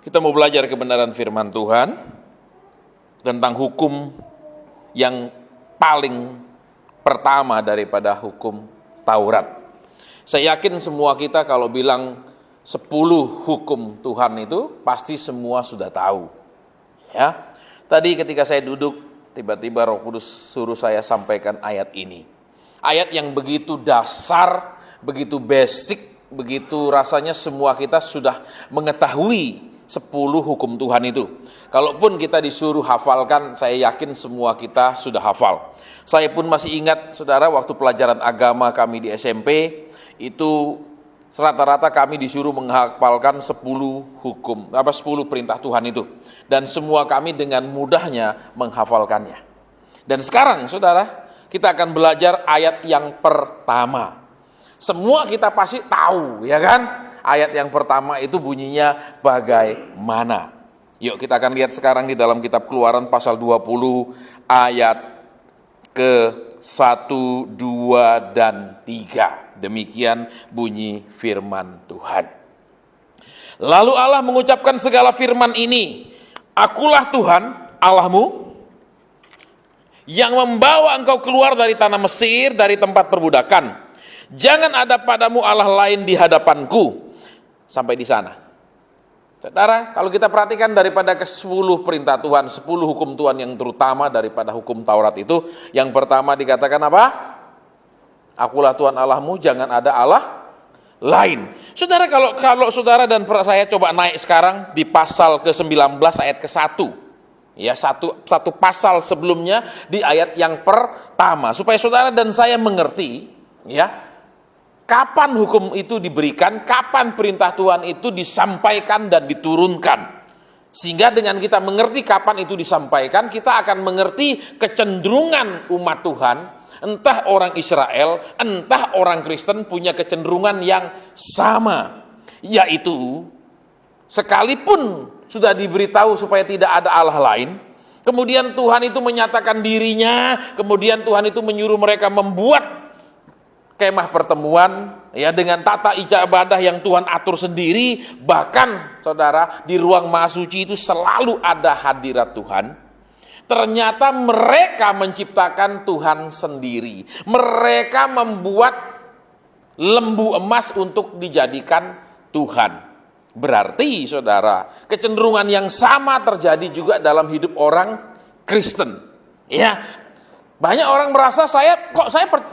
Kita mau belajar kebenaran firman Tuhan tentang hukum yang paling pertama daripada hukum Taurat. Saya yakin semua kita kalau bilang 10 hukum Tuhan itu pasti semua sudah tahu. Ya. Tadi ketika saya duduk, tiba-tiba Roh Kudus suruh saya sampaikan ayat ini. Ayat yang begitu dasar, begitu basic, begitu rasanya semua kita sudah mengetahui 10 hukum Tuhan itu. Kalaupun kita disuruh hafalkan, saya yakin semua kita sudah hafal. Saya pun masih ingat, saudara, waktu pelajaran agama kami di SMP, itu rata-rata kami disuruh menghafalkan 10 perintah Tuhan itu. Dan semua kami dengan mudahnya menghafalkannya. Dan sekarang, saudara, kita akan belajar ayat yang pertama. Semua kita pasti tahu, ya kan? Ayat yang pertama itu bunyinya bagaimana. Yuk kita akan lihat sekarang di dalam kitab Keluaran pasal 20 ayat ke-1, 2, dan 3. Demikian bunyi firman Tuhan. Lalu Allah mengucapkan segala firman ini, Akulah Tuhan Allahmu yang membawa engkau keluar dari tanah Mesir, dari tempat perbudakan. Jangan ada padamu Allah lain di hadapanku. Sampai di sana. Saudara, kalau kita perhatikan daripada ke-10 perintah Tuhan, 10 hukum Tuhan yang terutama daripada hukum Taurat itu, yang pertama dikatakan apa? Akulah Tuhan Allahmu, jangan ada Allah lain. Saudara, kalau saudara dan saya coba naik sekarang di pasal ke-19 ayat ke-1. Ya, satu pasal sebelumnya di ayat yang pertama, supaya saudara dan saya mengerti, ya, kapan hukum itu diberikan, kapan perintah Tuhan itu disampaikan dan diturunkan. Sehingga dengan kita mengerti kapan itu disampaikan, kita akan mengerti kecenderungan umat Tuhan, entah orang Israel, entah orang Kristen punya kecenderungan yang sama. Yaitu, sekalipun sudah diberitahu supaya tidak ada Allah lain, kemudian Tuhan itu menyatakan dirinya, kemudian Tuhan itu menyuruh mereka membuat kemah pertemuan, ya, dengan tata ibadah yang Tuhan atur sendiri. Bahkan saudara, di ruang Maha Suci itu selalu ada hadirat Tuhan. Ternyata mereka menciptakan Tuhan sendiri. Mereka membuat lembu emas untuk dijadikan Tuhan. Berarti saudara, kecenderungan yang sama terjadi juga dalam hidup orang Kristen. Ya, banyak orang merasa saya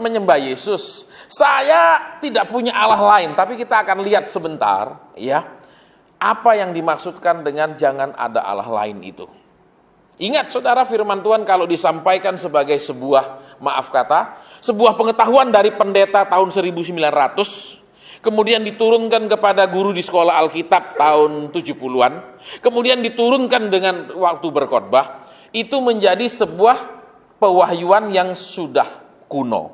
menyembah Yesus, saya tidak punya Allah lain. Tapi kita akan lihat sebentar, ya, apa yang dimaksudkan dengan jangan ada Allah lain itu. Ingat saudara, firman Tuhan kalau disampaikan sebagai sebuah, sebuah pengetahuan dari pendeta tahun 1900, kemudian diturunkan kepada guru di sekolah Alkitab tahun 70-an, kemudian diturunkan dengan waktu berkhotbah, itu menjadi sebuah pewahyuan yang sudah kuno.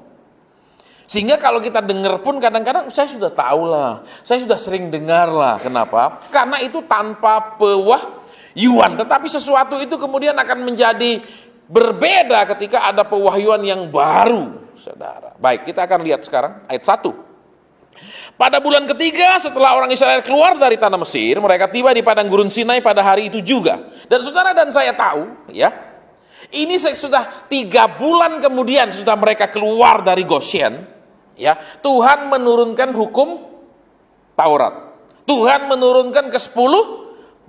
Sehingga kalau kita dengar pun kadang-kadang saya sudah tahu lah, saya sudah sering dengar lah. Kenapa? Karena itu tanpa pewahyuan. Tetapi sesuatu itu kemudian akan menjadi berbeda ketika ada pewahyuan yang baru, saudara. Baik, kita akan lihat sekarang ayat 1. Pada bulan ketiga setelah orang Israel keluar dari tanah Mesir, mereka tiba di padang gurun Sinai pada hari itu juga. Dan saudara dan saya tahu, ya, ini sudah 3 bulan kemudian sudah mereka keluar dari Goshen, ya, Tuhan menurunkan hukum Taurat. Tuhan menurunkan ke-10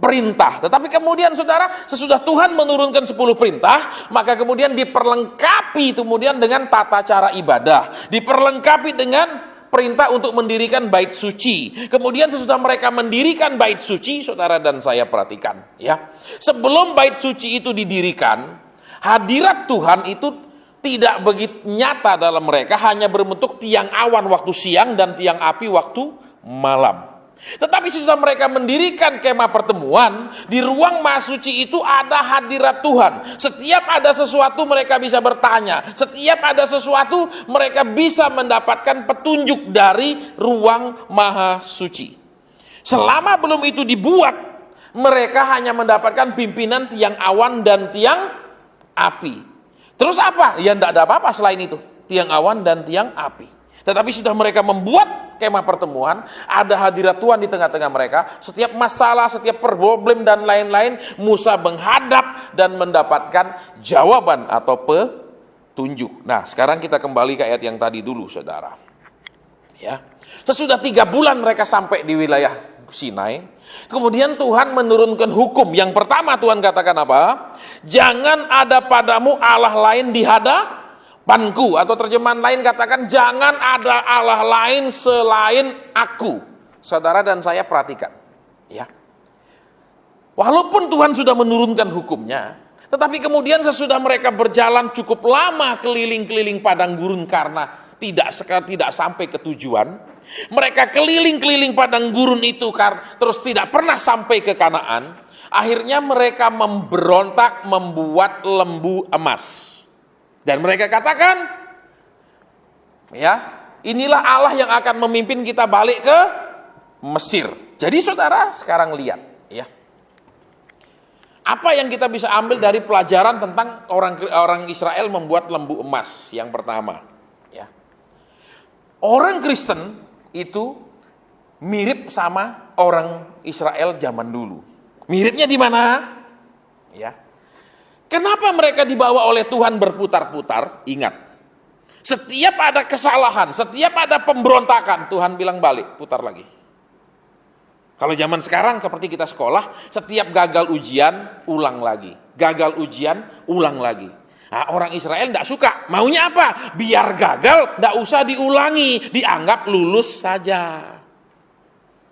perintah. Tetapi kemudian saudara, sesudah Tuhan menurunkan 10 perintah, maka kemudian diperlengkapi kemudian dengan tata cara ibadah, diperlengkapi dengan perintah untuk mendirikan bait suci. Kemudian sesudah mereka mendirikan bait suci, saudara dan saya perhatikan, ya, sebelum bait suci itu didirikan, hadirat Tuhan itu tidak begitu nyata dalam mereka, hanya berbentuk tiang awan waktu siang dan tiang api waktu malam. Tetapi sesudah mereka mendirikan kemah pertemuan, di ruang Maha Suci itu ada hadirat Tuhan. Setiap ada sesuatu mereka bisa bertanya, setiap ada sesuatu mereka bisa mendapatkan petunjuk dari ruang Maha Suci. Selama belum itu dibuat, mereka hanya mendapatkan pimpinan tiang awan dan tiang api. Terus apa? Ya tidak ada apa-apa selain itu, tiang awan dan tiang api. Tetapi sudah mereka membuat kemah pertemuan, ada hadirat Tuhan di tengah-tengah mereka. Setiap masalah, setiap problem dan lain-lain, Musa menghadap dan mendapatkan jawaban atau petunjuk. Nah, sekarang kita kembali ke ayat yang tadi dulu, saudara. Ya, sesudah 3 bulan mereka sampai di wilayah Sinai. Kemudian Tuhan menurunkan hukum. Yang pertama Tuhan katakan apa? Jangan ada padamu Allah lain di hadapanku. Atau terjemahan lain katakan, jangan ada Allah lain selain aku. Saudara dan saya perhatikan, ya. Walaupun Tuhan sudah menurunkan hukumnya, tetapi kemudian sesudah mereka berjalan cukup lama keliling-keliling padang gurun karena tidak sampai ke tujuan. Mereka keliling-keliling padang gurun itu terus tidak pernah sampai ke Kanaan. Akhirnya mereka memberontak membuat lembu emas. Dan mereka katakan, ya, inilah Allah yang akan memimpin kita balik ke Mesir. Jadi saudara sekarang lihat, ya. Apa yang kita bisa ambil dari pelajaran tentang orang Israel membuat lembu emas? Yang pertama, ya. Orang Kristen itu mirip sama orang Israel zaman dulu. Miripnya di mana? Ya. Kenapa mereka dibawa oleh Tuhan berputar-putar? Ingat, setiap ada kesalahan, setiap ada pemberontakan, Tuhan bilang balik, putar lagi. Kalau zaman sekarang seperti kita sekolah, setiap gagal ujian, ulang lagi. Gagal ujian, ulang lagi. Nah, orang Israel tidak suka. Maunya apa? Biar gagal, tidak usah diulangi. Dianggap lulus saja.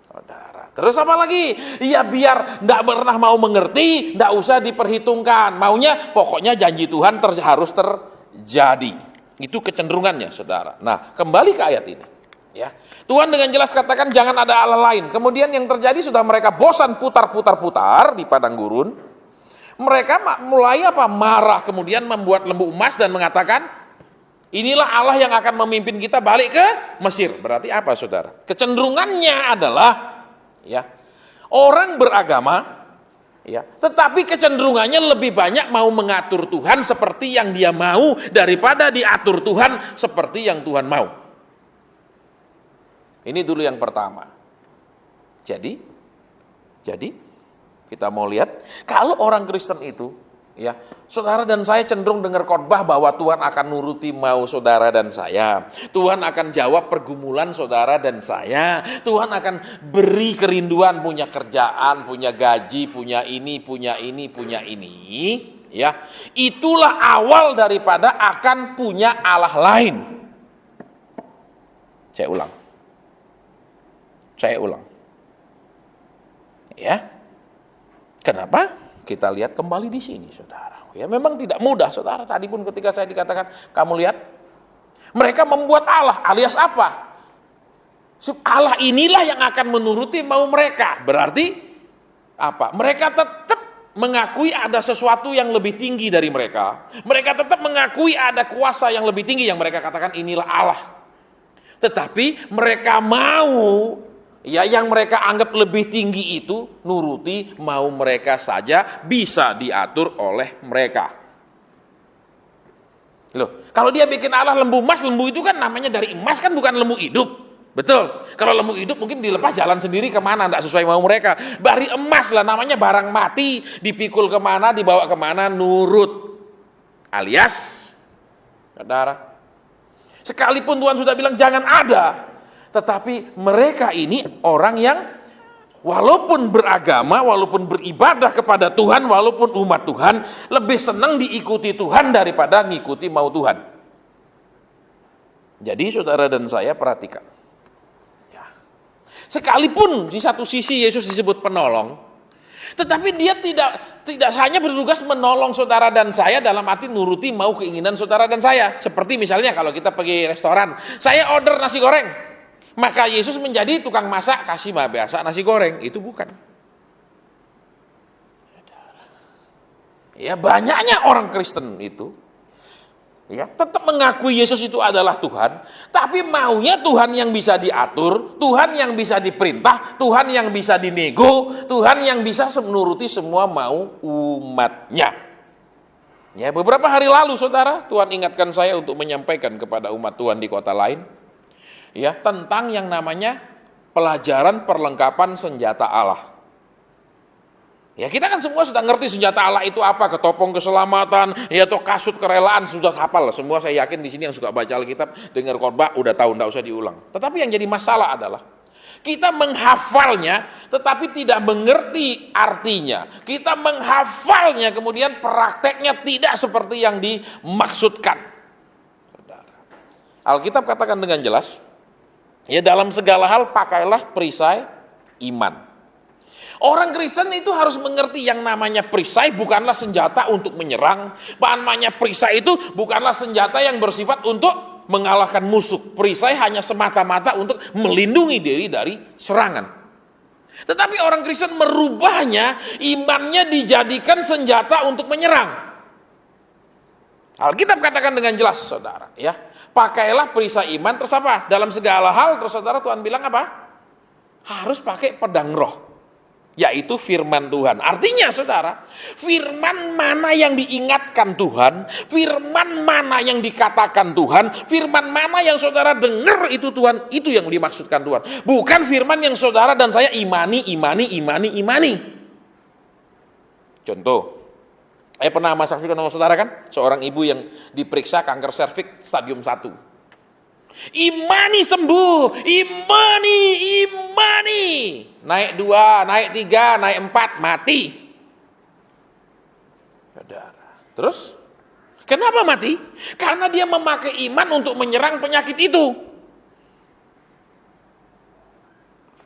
Saudara. Terus apa lagi? Ya biar tidak pernah mau mengerti, tidak usah diperhitungkan. Maunya pokoknya janji Tuhan harus terjadi. Itu kecenderungannya, saudara. Nah, kembali ke ayat ini. Ya. Tuhan dengan jelas katakan jangan ada Allah lain. Kemudian yang terjadi sudah mereka bosan putar-putar-putar di padang gurun. Mereka mulai marah, kemudian membuat lembu emas dan mengatakan, inilah Allah yang akan memimpin kita balik ke Mesir. Berarti apa, saudara? Kecenderungannya adalah, ya, orang beragama, ya, tetapi kecenderungannya lebih banyak mau mengatur Tuhan seperti yang dia mau daripada diatur Tuhan seperti yang Tuhan mau. Ini dulu yang pertama. Jadi kita mau lihat, kalau orang Kristen itu, ya, saudara dan saya cenderung dengar khotbah bahwa Tuhan akan nuruti mau saudara dan saya. Tuhan akan jawab pergumulan saudara dan saya. Tuhan akan beri kerinduan, punya kerjaan, punya gaji, punya ini, punya ini, punya ini. Ya, itulah awal daripada akan punya Allah lain. Saya ulang. Ya. Kenapa? Kita lihat kembali di sini, saudara. Ya, memang tidak mudah, saudara. Tadi pun ketika saya dikatakan, kamu lihat, mereka membuat Allah, alias apa? Allah inilah yang akan menuruti mau mereka. Berarti apa? Mereka tetap mengakui ada sesuatu yang lebih tinggi dari mereka. Mereka tetap mengakui ada kuasa yang lebih tinggi yang mereka katakan inilah Allah. Tetapi mereka mau, ya, yang mereka anggap lebih tinggi itu nuruti mau mereka saja, bisa diatur oleh mereka. Loh, kalau dia bikin Allah lembu emas, lembu itu kan namanya dari emas, kan bukan lembu hidup. Betul. Kalau lembu hidup mungkin dilepas jalan sendiri kemana, tidak sesuai mau mereka. Bari emas lah, namanya barang mati, dipikul kemana, dibawa kemana, nurut. Alias, saudara, sekalipun Tuhan sudah bilang jangan ada, tetapi mereka ini orang yang walaupun beragama, walaupun beribadah kepada Tuhan, walaupun umat Tuhan, lebih senang diikuti Tuhan daripada ngikuti mau Tuhan. Jadi saudara dan saya perhatikan, ya, sekalipun di satu sisi Yesus disebut penolong, tetapi dia tidak hanya bertugas menolong saudara dan saya dalam arti nuruti mau keinginan saudara dan saya. Seperti misalnya kalau kita pergi restoran, saya order nasi goreng, maka Yesus menjadi tukang masak, kasih biasa nasi goreng. Itu bukan. Ya, banyaknya orang Kristen itu, ya, tetap mengakui Yesus itu adalah Tuhan, tapi maunya Tuhan yang bisa diatur, Tuhan yang bisa diperintah, Tuhan yang bisa dinego, Tuhan yang bisa menuruti semua mau umatnya. Ya, beberapa hari lalu, saudara, Tuhan ingatkan saya untuk menyampaikan kepada umat Tuhan di kota lain, ya, tentang yang namanya pelajaran perlengkapan senjata Allah. Ya, kita kan semua sudah ngerti senjata Allah itu apa, ketopong keselamatan, ya, atau kasut kerelaan, sudah hafal lah. Semua saya yakin di sini yang suka baca Alkitab, dengar khotbah udah tahu, enggak usah diulang. Tetapi yang jadi masalah adalah kita menghafalnya tetapi tidak mengerti artinya. Kita menghafalnya kemudian prakteknya tidak seperti yang dimaksudkan. Saudara, Alkitab katakan dengan jelas, ya, dalam segala hal pakailah perisai iman. Orang Kristen itu harus mengerti yang namanya perisai bukanlah senjata untuk menyerang. Namanya perisai itu bukanlah senjata yang bersifat untuk mengalahkan musuh. Perisai hanya semata-mata untuk melindungi diri dari serangan. Tetapi orang Kristen merubahnya, imannya dijadikan senjata untuk menyerang. Alkitab katakan dengan jelas, saudara, ya, pakailah perisai iman. Terus apa? Dalam segala hal, terus saudara, Tuhan bilang apa? Harus pakai pedang roh, yaitu firman Tuhan. Artinya, saudara, firman mana yang diingatkan Tuhan, firman mana yang dikatakan Tuhan, firman mana yang saudara dengar itu Tuhan, itu yang dimaksudkan Tuhan. Bukan firman yang saudara dan saya imani. Contoh, saya pernah saksikan sama saudara kan, seorang ibu yang diperiksa kanker serviks stadium 1. Imani sembuh, imani. Naik 2, naik 3, naik 4, mati. Saudara. Terus, kenapa mati? Karena dia memakai iman untuk menyerang penyakit itu.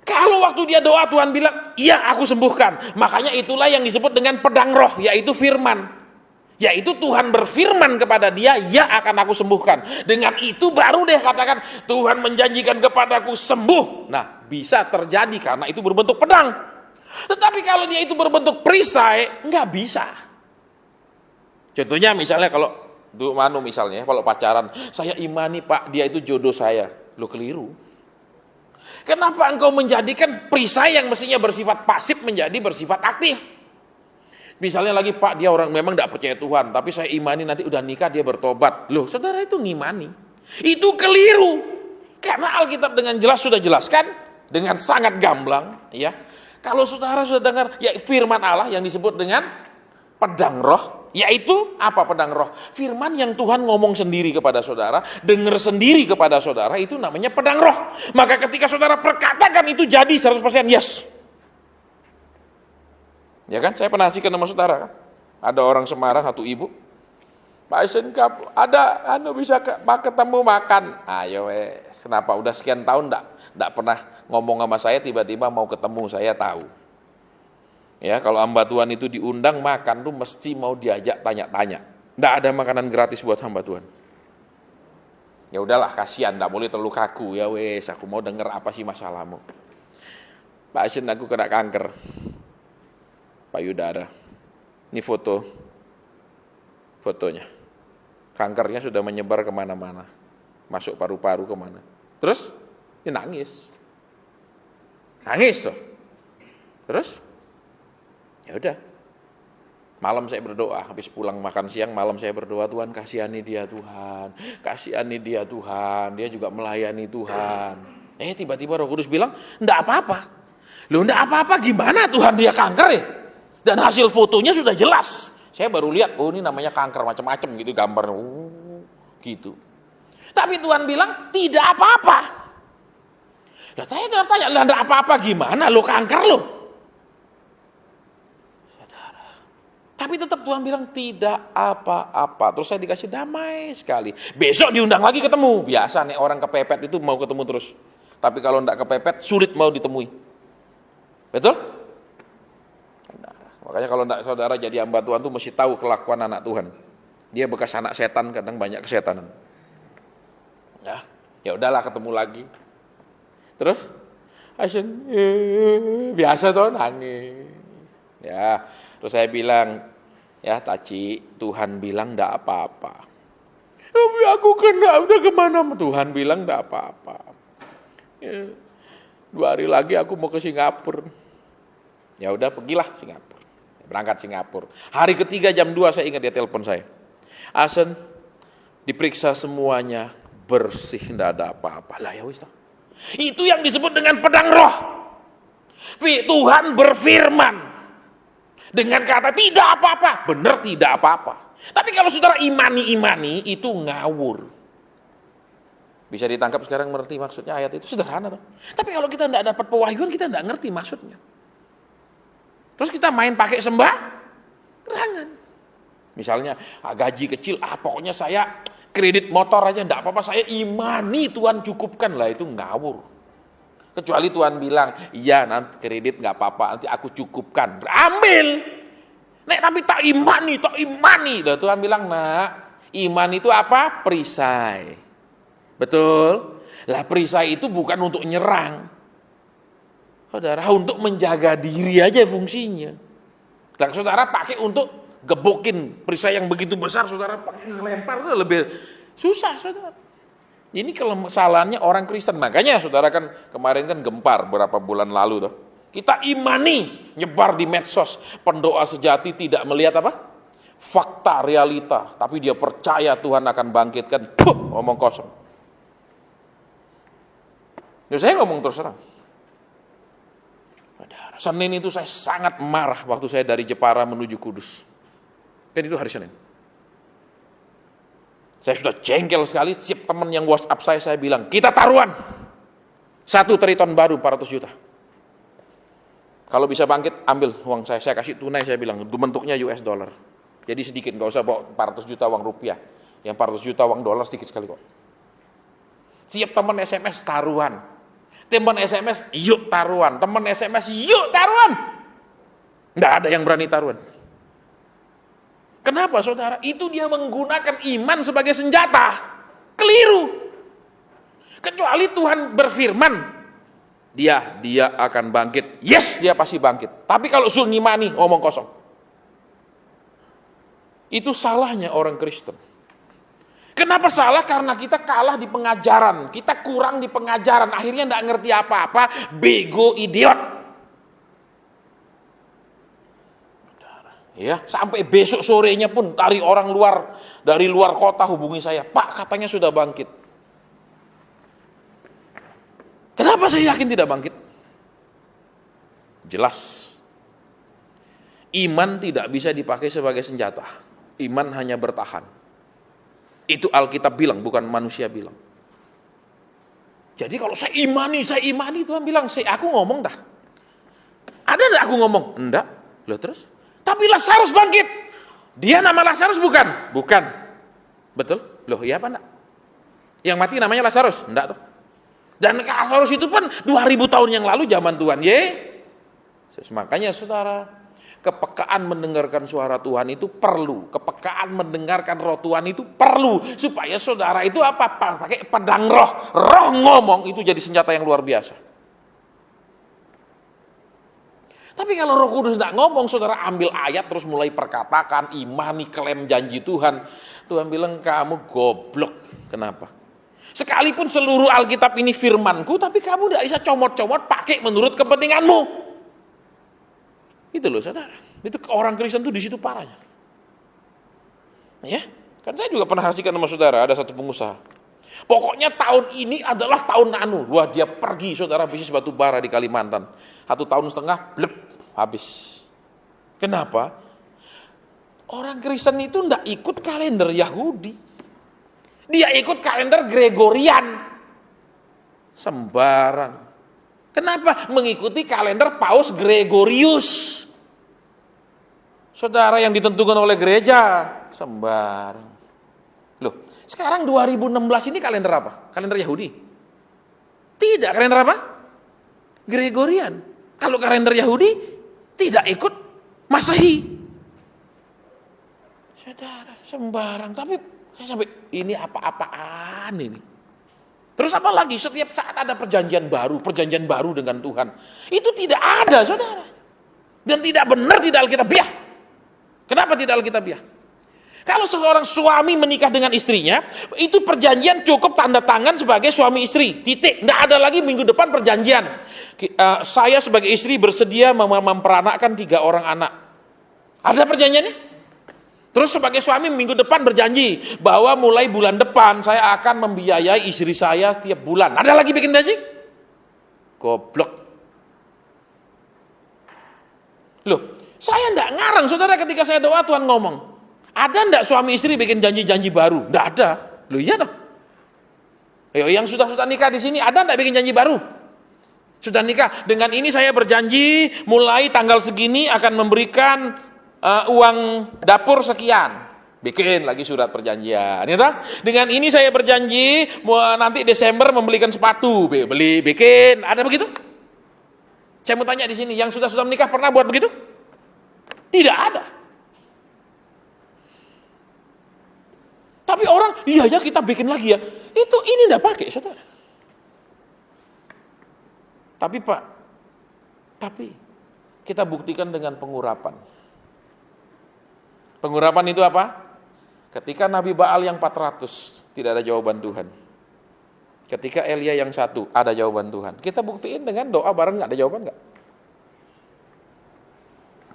Kalau waktu dia doa Tuhan bilang, iya aku sembuhkan. Makanya itulah yang disebut dengan pedang roh, yaitu firman. Yaitu Tuhan berfirman kepada dia, ya akan aku sembuhkan. Dengan itu baru deh katakan, Tuhan menjanjikan kepadaku sembuh. Nah, bisa terjadi karena itu berbentuk pedang. Tetapi kalau dia itu berbentuk perisai, nggak bisa. Contohnya misalnya kalau kalau pacaran, saya imani Pak, dia itu jodoh saya. Lo keliru. Kenapa engkau menjadikan perisai yang mestinya bersifat pasif menjadi bersifat aktif? Misalnya lagi, Pak, dia orang memang tidak percaya Tuhan, tapi saya imani nanti udah nikah dia bertobat. Loh, saudara, itu ngimani. Itu keliru. Karena Alkitab dengan jelas sudah jelaskan, dengan sangat gamblang, ya. Kalau saudara sudah dengar, ya, firman Allah yang disebut dengan pedang roh, yaitu apa pedang roh? Firman yang Tuhan ngomong sendiri kepada saudara, dengar sendiri kepada saudara, itu namanya pedang roh. Maka ketika saudara perkatakan itu jadi 100% yes. Ya kan, saya pernah kasihkan sama saudara kan. Ada orang Semarang, satu ibu, Pak Isen, ada bisa ketemu makan. Ayo kenapa udah sekian tahun enggak pernah ngomong sama saya, tiba-tiba mau ketemu, saya tahu. Ya, kalau hamba Tuhan itu diundang makan tuh mesti mau diajak tanya-tanya. Enggak ada makanan gratis buat hamba Tuhan. Ya udahlah, kasihan, enggak boleh terlalu kaku. Ya wes, aku mau denger apa sih masalahmu. Pak Isen, aku kena kanker payudara. Ini fotonya. Kankernya sudah menyebar kemana-mana, masuk paru-paru kemana. Terus dia nangis tuh. Terus ya udah, malam saya berdoa, habis pulang makan siang, malam saya berdoa, Tuhan kasihani dia Tuhan, dia juga melayani Tuhan. Tiba-tiba Roh Kudus bilang, enggak apa-apa. Loh, enggak apa-apa gimana Tuhan, dia kanker ya? Dan hasil fotonya sudah jelas. Saya baru lihat, oh ini namanya kanker macam-macam gitu gambarnya. Gitu. Tapi Tuhan bilang tidak apa-apa. Nah, saya tanya, lah enggak apa-apa gimana? Lo kanker lo. Saudara. Tapi tetap Tuhan bilang tidak apa-apa. Terus saya dikasih damai sekali. Besok diundang lagi ketemu. Biasa nih orang kepepet itu mau ketemu terus. Tapi kalau enggak kepepet sulit mau ditemui. Betul? Makanya kalau enggak saudara jadi hamba Tuhan tuh mesti tahu kelakuan anak Tuhan. Dia bekas anak setan, kadang banyak kesetanan. Ya udahlah ketemu lagi. Terus Asin biasa tuh nangis. Ya, terus saya bilang, ya Taci, Tuhan bilang enggak apa-apa. Tapi aku kena udah kemana? Tuhan bilang enggak apa-apa. Ya, 2 hari lagi aku mau ke Singapura. Ya udah pergilah Singapura. Berangkat Singapura. Hari ketiga jam 2 saya ingat dia telepon saya. Asen, diperiksa semuanya bersih, tidak ada apa-apa. Lah ya wis. Itu yang disebut dengan pedang roh. Tuhan berfirman dengan kata tidak apa-apa, benar tidak apa-apa. Tapi kalau saudara imani itu ngawur. Bisa ditangkap sekarang mengerti maksudnya ayat itu, sederhana tuh. Tapi kalau kita tidak dapat pewahyuan, kita tidak ngerti maksudnya. Terus kita main pakai sembarangan. Misalnya gaji kecil, pokoknya saya kredit motor aja, tidak apa-apa, saya imani Tuhan cukupkan. Lah itu ngawur. Kecuali Tuhan bilang, iya nanti kredit nggak apa-apa, nanti aku cukupkan. Ambil. Nek tapi tak imani. Lah Tuhan bilang, nak, iman itu apa? Perisai. Betul? Lah perisai itu bukan untuk nyerang. Saudara, untuk menjaga diri aja fungsinya. Lah saudara pakai untuk gebokin perisai yang begitu besar, saudara pakai ngelempar itu lebih susah, saudara. Ini kesalahannya orang Kristen. Makanya saudara kan kemarin kan gempar berapa bulan lalu tuh. Kita imani, nyebar di medsos. Pendoa sejati tidak melihat apa? Fakta, realita. Tapi dia percaya Tuhan akan bangkitkan. Puh, omong kosong. Ya saya ngomong terus terang. Senin itu saya sangat marah waktu saya dari Jepara menuju Kudus. Kan itu hari Senin. Saya sudah jengkel sekali, setiap teman yang WhatsApp saya bilang, kita taruhan. 1 triton baru 400 juta. Kalau bisa bangkit, ambil uang saya kasih tunai, saya bilang, bentuknya US dollar. Jadi sedikit, gak usah bawa 400 juta uang rupiah. Yang 400 juta uang dolar sedikit sekali kok. Siap teman SMS taruhan. Teman SMS, yuk taruhan. Teman SMS, yuk taruhan. Nggak ada yang berani taruhan. Kenapa saudara? Itu dia menggunakan iman sebagai senjata. Keliru. Kecuali Tuhan berfirman, dia akan bangkit. Yes, dia pasti bangkit. Tapi kalau suruh ngimani, ngomong kosong. Itu salahnya orang Kristen. Kenapa salah? Karena kita kalah di pengajaran. Kita kurang di pengajaran. Akhirnya tidak ngerti apa-apa. Bego, idiot. Ya, sampai besok sorenya pun dari luar kota hubungi saya. Pak, katanya sudah bangkit. Kenapa saya yakin tidak bangkit? Jelas. Iman tidak bisa dipakai sebagai senjata. Iman hanya bertahan. Itu Alkitab bilang, bukan manusia bilang. Jadi kalau saya imani, Tuhan bilang, aku ngomong dah. Ada enggak aku ngomong? Enggak. Loh terus? Tapi Lazarus bangkit. Dia nama Lazarus bukan? Bukan. Betul? Loh iya apa enggak? Yang mati namanya Lazarus? Enggak tuh. Dan Lazarus itu pun 2000 tahun yang lalu zaman Tuhan. Makanya saudara, kepekaan mendengarkan suara Tuhan itu perlu. Kepekaan mendengarkan roh Tuhan itu perlu. Supaya saudara itu pakai pedang roh. Roh ngomong itu jadi senjata yang luar biasa. Tapi kalau Roh Kudus tidak ngomong, saudara ambil ayat terus mulai perkatakan, imani, klaim janji Tuhan. Tuhan bilang kamu goblok. Kenapa? Sekalipun seluruh Alkitab ini firmanku, tapi kamu tidak bisa comot-comot pakai menurut kepentinganmu. Itu loh saudara. Itu orang Kristen tuh di situ parahnya. Ya, kan saya juga pernah kasihkan sama saudara, ada satu pengusaha. Pokoknya tahun ini adalah tahun nanu. Wah dia pergi saudara bisnis batu bara di Kalimantan. 1,5 tahun, blep, habis. Kenapa? Orang Kristen itu tidak ikut kalender Yahudi. Dia ikut kalender Gregorian. Sembarang. Kenapa? Mengikuti kalender Paus Gregorius. Saudara yang ditentukan oleh gereja. Sembarang. Loh, sekarang 2016 ini kalender apa? Kalender Yahudi? Tidak, kalender apa? Gregorian. Kalau kalender Yahudi tidak ikut Masehi. Saudara, sembarang. Tapi saya sampai ini apa-apaan ini? Terus apa lagi? Setiap saat ada perjanjian baru dengan Tuhan. Itu tidak ada, saudara. Dan tidak benar, tidak alkitabiah. Kenapa tidak alkitabiah? Kalau seorang suami menikah dengan istrinya, itu perjanjian cukup tanda tangan sebagai suami istri. Titik. Nggak ada lagi minggu depan perjanjian. Saya sebagai istri bersedia memperanakkan 3 orang anak. Ada perjanjiannya? Terus sebagai suami minggu depan berjanji bahwa mulai bulan depan saya akan membiayai istri saya tiap bulan. Ada lagi bikin janji? Goblok. Loh, saya enggak ngarang saudara ketika saya doa Tuhan ngomong. Ada enggak suami istri bikin janji-janji baru? Enggak ada. Loh iya toh. Ayo, yang sudah nikah di sini ada enggak bikin janji baru? Sudah nikah, dengan ini saya berjanji mulai tanggal segini akan memberikan uang dapur sekian. Bikin lagi surat perjanjian, ya toh? Dengan ini saya berjanji nanti Desember membelikan sepatu, bikin. Ada begitu? Saya mau tanya di sini, yang sudah menikah pernah buat begitu? Tidak ada. Tapi orang, iya ya kita bikin lagi ya. Ini enggak pakai, saudara. Tapi kita buktikan dengan pengurapan. Pengurapan itu apa? Ketika Nabi Baal yang 400 tidak ada jawaban Tuhan. Ketika Elia yang 1 ada jawaban Tuhan. Kita buktiin dengan doa bareng, nggak ada jawaban nggak?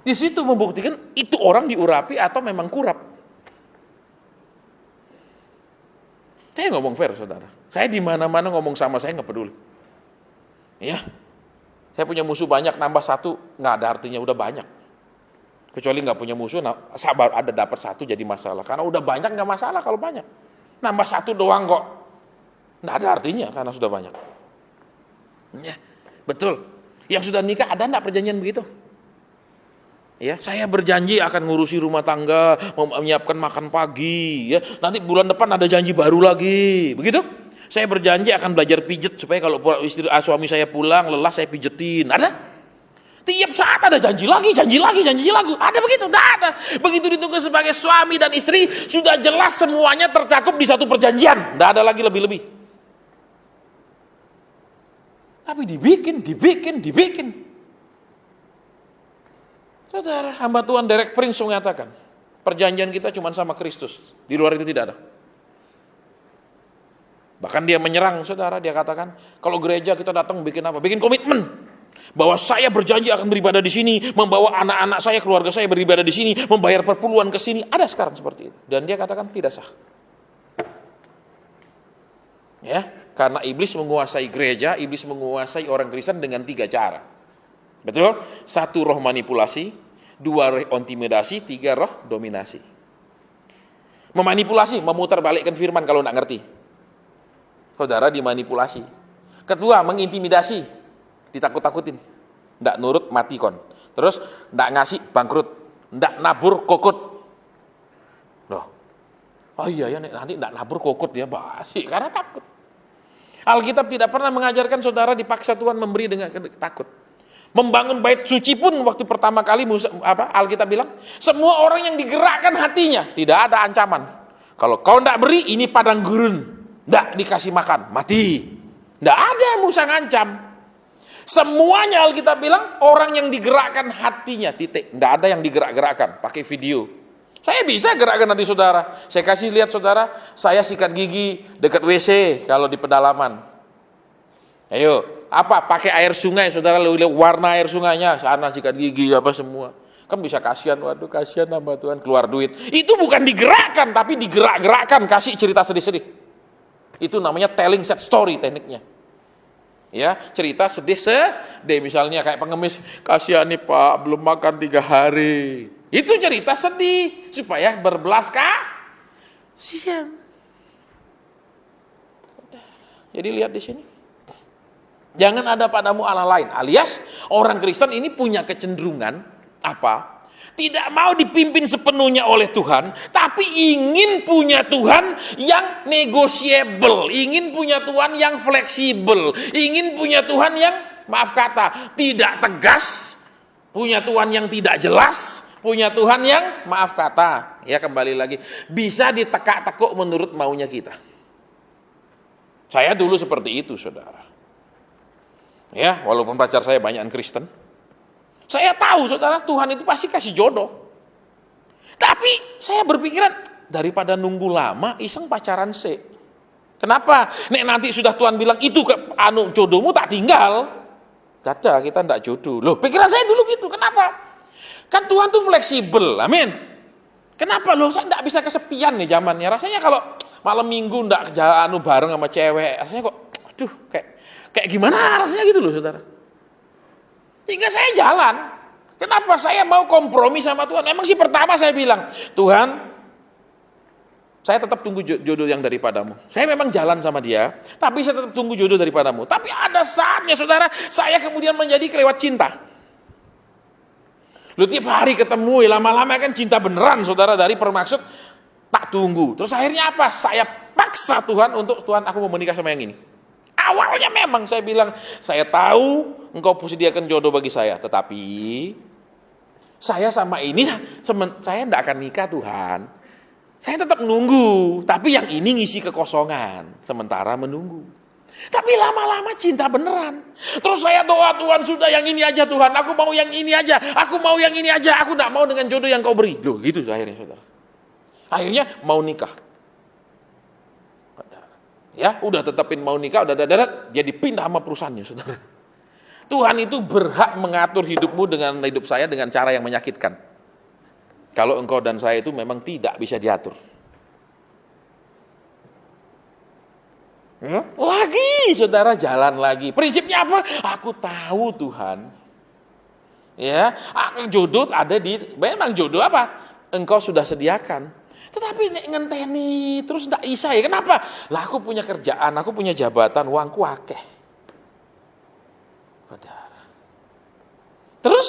Di situ membuktikan itu orang diurapi atau memang kurap. Saya ngomong fair, saudara. Saya di mana-mana ngomong sama saya nggak peduli. Ya, saya punya musuh banyak, nambah 1 nggak ada artinya, udah banyak. Kecuali nggak punya musuh, sabar ada dapat 1 jadi masalah. Karena udah banyak nggak masalah kalau banyak. Nambah 1 doang kok, nggak ada artinya karena sudah banyak. Ya, betul. Yang sudah nikah ada nggak perjanjian begitu? Ya, saya berjanji akan ngurusi rumah tangga, menyiapkan makan pagi. Ya, nanti bulan depan ada janji baru lagi, begitu? Saya berjanji akan belajar pijet supaya kalau suami saya pulang lelah saya pijetin. Ada? Tiap saat ada janji lagi. Ada begitu? Tidak ada. Begitu ditunggu sebagai suami dan istri, sudah jelas semuanya tercakup di satu perjanjian. Tidak ada lagi lebih-lebih. Tapi dibikin. Saudara, hamba Tuhan Derek Prince mengatakan, perjanjian kita cuma sama Kristus. Di luar itu tidak ada. Bahkan dia menyerang, saudara, dia katakan, kalau gereja kita datang bikin apa? Bikin komitmen bahwa saya berjanji akan beribadah di sini, membawa anak-anak saya, keluarga saya beribadah di sini, membayar perpuluhan ke sini. Ada sekarang seperti itu. Dan dia katakan tidak sah. Ya, karena iblis menguasai gereja, iblis menguasai orang Kristen dengan 3 cara. Betul? 1 roh manipulasi, 2 roh intimidasi, 3 roh dominasi. Memanipulasi, memutarbalikkan firman kalau enggak ngerti. Saudara dimanipulasi. Kedua, mengintimidasi, ditakut-takutin. Nggak nurut, mati kon. Terus, nggak ngasih, bangkrut. Nggak nabur, kokut. Loh, oh iya ya, nanti nggak nabur, kokut ya, basi, karena takut. Alkitab tidak pernah mengajarkan saudara dipaksa Tuhan memberi dengan takut. Membangun bait suci pun waktu pertama kali Alkitab bilang, semua orang yang digerakkan hatinya, tidak ada ancaman. Kalau kau nggak beri, ini padang gurun. Nggak dikasih makan, mati. Nggak ada Musa ngancam. Semuanya Alkitab bilang orang yang digerakkan hatinya, titik. Nggak ada yang digerak-gerakkan, pakai video. Saya bisa gerakkan nanti saudara. Saya kasih lihat saudara, saya sikat gigi dekat WC kalau di pedalaman. Ayo, apa? Pakai air sungai saudara, lihat warna air sungainya, sana sikat gigi apa semua. Kan bisa kasihan, waduh kasihan hamba Tuhan keluar duit. Itu bukan digerakkan, tapi digerak-gerakkan, kasih cerita sedih-sedih. Itu namanya telling set story tekniknya. Ya, cerita sedih misalnya kayak pengemis, kasihan nih Pak, belum makan 3 hari. Itu cerita sedih supaya berbelas kasihan. Jadi lihat di sini. Jangan ada padamu Allah lain, alias orang Kristen ini punya kecenderungan apa? Tidak mau dipimpin sepenuhnya oleh Tuhan, tapi ingin punya Tuhan yang negotiable, ingin punya Tuhan yang fleksibel, ingin punya Tuhan yang, maaf kata, tidak tegas, punya Tuhan yang tidak jelas, punya Tuhan yang, maaf kata, ya kembali lagi, bisa ditekak-tekuk menurut maunya kita. Saya dulu seperti itu, saudara. Ya, walaupun pacar saya banyakan Kristen. Saya tahu saudara Tuhan itu pasti kasih jodoh. Tapi saya berpikiran daripada nunggu lama iseng pacaran sih. Kenapa? Nek nanti sudah Tuhan bilang itu jodohmu tak tinggal. Dada kita ndak jodoh. Loh, pikiran saya dulu gitu. Kenapa? Kan Tuhan tuh fleksibel. Amin. Kenapa loh? Saya enggak bisa kesepian nih zamannya. Rasanya kalau malam minggu enggak jalan bareng sama cewek, rasanya kok aduh kayak gimana rasanya gitu loh, Saudara. Hingga saya jalan. Kenapa saya mau kompromi sama Tuhan? Memang sih pertama saya bilang, Tuhan, saya tetap tunggu jodoh yang daripadamu. Saya memang jalan sama dia, tapi saya tetap tunggu jodoh daripadamu. Tapi ada saatnya, Saudara, saya kemudian menjadi kelewat cinta. Lu tiap hari ketemu, lama-lama kan cinta beneran, Saudara, dari bermaksud tak tunggu. Terus akhirnya apa? Saya paksa Tuhan untuk, Tuhan, aku mau menikah sama yang ini. Awalnya memang saya bilang, saya tahu engkau sediakan jodoh bagi saya, tetapi saya sama ini, saya tidak akan nikah, Tuhan. Saya tetap nunggu, tapi yang ini ngisi kekosongan, sementara menunggu. Tapi lama-lama cinta beneran. Terus saya doa, Tuhan, sudah yang ini aja, Tuhan, aku mau yang ini aja, aku mau yang ini aja, aku tidak mau dengan jodoh yang kau beri. Loh gitu akhirnya, Saudara. Akhirnya mau nikah. Ya, udah tetapin mau nikah, udah dadat, jadi pindah sama perusahaannya, Saudara. Tuhan itu berhak mengatur hidupmu dengan hidup saya dengan cara yang menyakitkan. Kalau engkau dan saya itu memang tidak bisa diatur. Ya? Lagi, Saudara, jalan lagi. Prinsipnya apa? Aku tahu, Tuhan. Ya, jodoh ada memang jodoh apa? Engkau sudah sediakan. Tetapi nek ngenteni terus ndak isa ya. Kenapa? Lah aku punya kerjaan, aku punya jabatan, uangku akeh. Saudara. Terus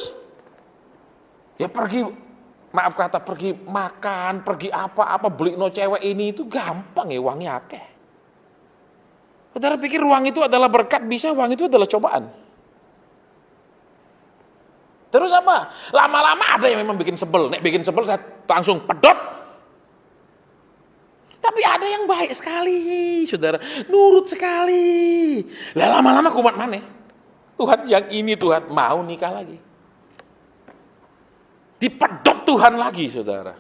ya pergi, maaf kata, pergi makan, pergi apa-apa, beli no cewek ini itu gampang ya, uangnya akeh. Saudara pikir uang itu adalah berkat? Bisa, uang itu adalah cobaan. Terus apa? Lama-lama ada yang memang bikin sebel. Nek bikin sebel saya langsung pedot. Tapi ada yang baik sekali, Saudara, nurut sekali. Lah lama-lama kumat maneh. Tuhan yang ini, Tuhan, mau nikah lagi. Dipedot Tuhan lagi, Saudara.